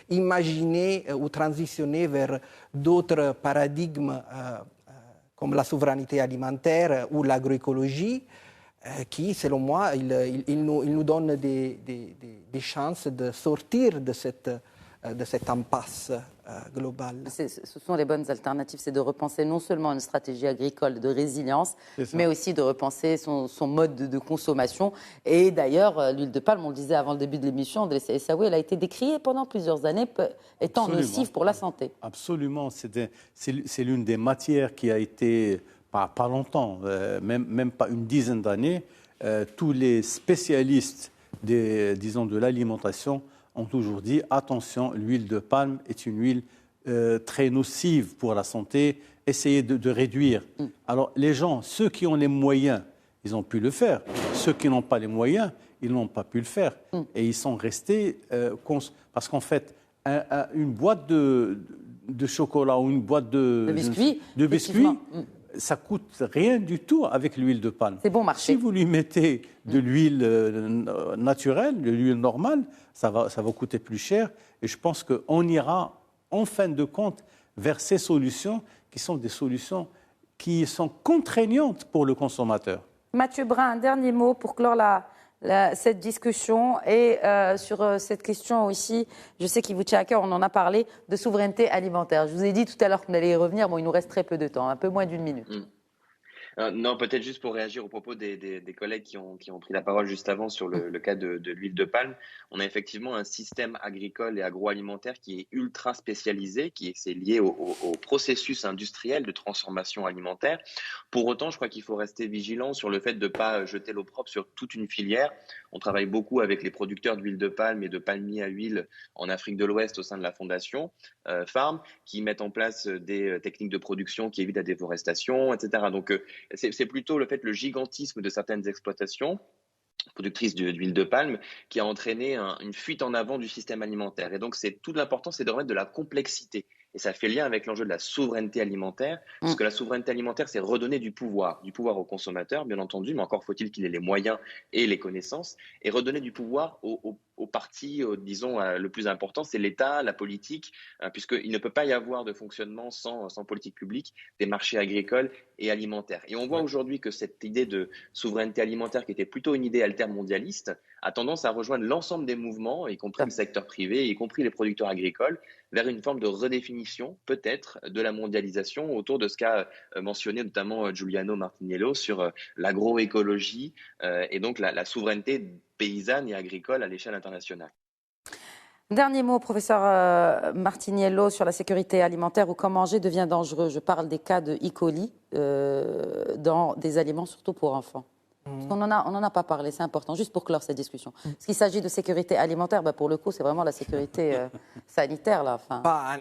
B: d'imaginer ou transitionner vers d'autres paradigmes comme la souveraineté alimentaire ou l'agroécologie, qui, selon moi, il nous donne des chances de sortir de cette impasse globale.
A: Ce sont les bonnes alternatives, c'est de repenser non seulement une stratégie agricole de résilience, mais aussi de repenser son mode de consommation. Et d'ailleurs, l'huile de palme, on le disait avant le début de l'émission, elle a été décriée pendant plusieurs années étant nocive pour la santé.
D: Absolument, c'est l'une des matières qui a été, pas longtemps, même pas une dizaine d'années, tous les spécialistes de l'alimentation ont toujours dit, attention, l'huile de palme est une huile très nocive pour la santé, essayez de réduire. Alors les gens, ceux qui ont les moyens, ils ont pu le faire. Ceux qui n'ont pas les moyens, ils n'ont pas pu le faire. Et ils sont restés... parce qu'en fait, une boîte de chocolat ou une boîte de biscuits ça coûte rien du tout avec l'huile de palme.
A: C'est bon marché.
D: Si vous lui mettez de l'huile naturelle, de l'huile normale, ça va coûter plus cher. Et je pense qu'on ira, en fin de compte, vers ces solutions qui sont des solutions qui sont contraignantes pour le consommateur.
A: Mathieu Brun, un dernier mot pour clore cette discussion et sur cette question aussi, je sais qu'il vous tient à cœur, on en a parlé, de souveraineté alimentaire. Je vous ai dit tout à l'heure qu'on allait y revenir, bon, il nous reste très peu de temps, un peu moins d'une minute.
C: Non, peut-être juste pour réagir aux propos des collègues qui ont pris la parole juste avant sur le cas de l'huile de palme. On a effectivement un système agricole et agroalimentaire qui est ultra spécialisé, c'est lié au processus industriel de transformation alimentaire. Pour autant, je crois qu'il faut rester vigilant sur le fait de ne pas jeter l'opprobre sur toute une filière. On travaille beaucoup avec les producteurs d'huile de palme et de palmiers à huile en Afrique de l'Ouest au sein de la fondation Farm, qui mettent en place des techniques de production qui évitent la déforestation, etc. Donc, c'est plutôt le gigantisme de certaines exploitations productrices d'huile de palme qui a entraîné une fuite en avant du système alimentaire. Et donc, toute l'importance, c'est de remettre de la complexité. Et ça fait lien avec l'enjeu de la souveraineté alimentaire, parce que la souveraineté alimentaire, c'est redonner du pouvoir aux consommateurs, bien entendu, mais encore faut-il qu'il ait les moyens et les connaissances, et redonner du pouvoir aux partis, disons, le plus important, c'est l'État, la politique, puisqu'il ne peut pas y avoir de fonctionnement sans politique publique des marchés agricoles et alimentaires. Et on voit aujourd'hui que cette idée de souveraineté alimentaire, qui était plutôt une idée altermondialiste, a tendance à rejoindre l'ensemble des mouvements, y compris le secteur privé, y compris les producteurs agricoles, vers une forme de redéfinition, peut-être, de la mondialisation autour de ce qu'a mentionné notamment Giuliano Martiniello sur l'agroécologie et donc la souveraineté paysanne et agricole à l'échelle internationale.
A: Dernier mot, professeur Martiniello, sur la sécurité alimentaire ou quand manger devient dangereux. Je parle des cas de E. coli dans des aliments, surtout pour enfants. Parce qu'on n'en a pas parlé, c'est important, juste pour clore cette discussion. Parce qu'il s'agit de sécurité alimentaire, pour le coup, c'est vraiment la sécurité sanitaire. Là.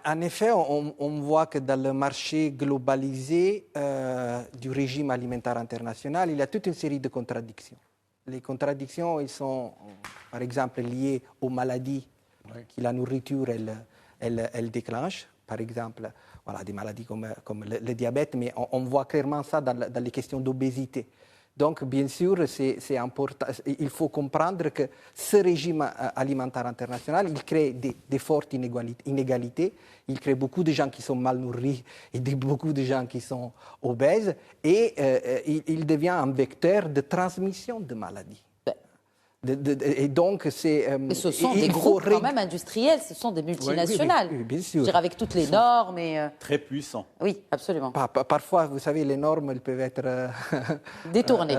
B: En effet, on voit que dans le marché globalisé du régime alimentaire international, il y a toute une série de contradictions. Les contradictions, elles sont, par exemple, liées aux maladies que la nourriture, elle déclenche. Par exemple, des maladies comme le diabète, mais on voit clairement ça dans les questions d'obésité. Donc, bien sûr, c'est important. Il faut comprendre que ce régime alimentaire international, il crée des fortes inégalités. Il crée beaucoup de gens qui sont mal nourris et beaucoup de gens qui sont obèses. Et il devient un vecteur de transmission de maladies. Et donc,
A: mais ce sont des groupes quand même industriels, ce sont des multinationales.
B: Oui, bien sûr.
A: Je veux dire, avec toutes les normes.
D: Très puissants.
A: Oui, absolument.
B: Parfois, vous savez, les normes, elles peuvent être
A: détournées.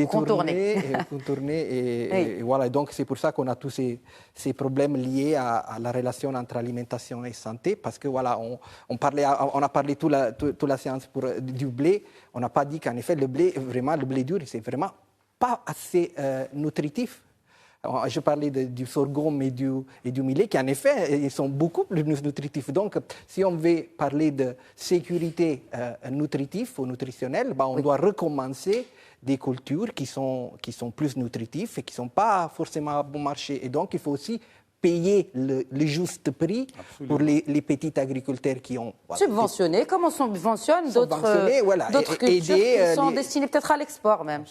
B: Contournées. Et voilà. Donc, c'est pour ça qu'on a tous ces problèmes liés à la relation entre alimentation et santé. Parce que, voilà, on a parlé toute la séance du blé. On n'a pas dit qu'en effet, le blé dur, c'est vraiment pas assez nutritif. Je parlais du sorgho et du millet qui, en effet, ils sont beaucoup plus nutritifs. Donc, si on veut parler de sécurité nutritive ou nutritionnelle, on doit recommencer des cultures qui sont plus nutritives et qui ne sont pas forcément à bon marché. Et donc, il faut aussi payer le juste prix pour les petits agriculteurs qui ont...
A: Subventionnés, comme on subventionne d'autres cultures qui sont destinées peut-être à l'export même.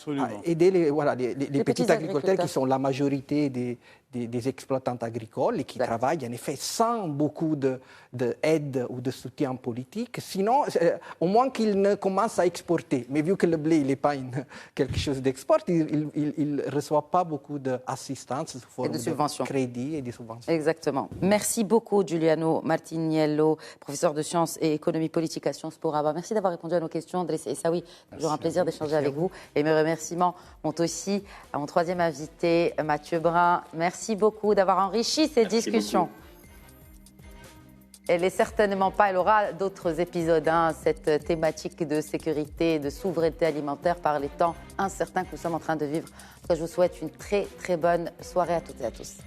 B: Aider les petits agriculteurs qui sont la majorité des exploitants agricoles et qui travaillent en effet sans beaucoup d'aide ou de soutien politique. Sinon, au moins qu'ils ne commencent à exporter. Mais vu que le blé n'est pas quelque chose d'export, il ne reçoit pas beaucoup d'assistance sous forme de crédit et de subventions.
A: Exactement. Merci beaucoup, Giuliano Martiniello, professeur de sciences et économie politique à Sciences Po Rabat. Merci d'avoir répondu à nos questions. André Essaoui, toujours un plaisir d'échanger avec vous. Et mes remerciements vont aussi à mon troisième invité, Mathieu Brun. Merci beaucoup d'avoir enrichi cette discussion. Elle n'est certainement pas, elle aura d'autres épisodes, cette thématique de sécurité et de souveraineté alimentaire par les temps incertains que nous sommes en train de vivre. Je vous souhaite une très très bonne soirée à toutes et à tous.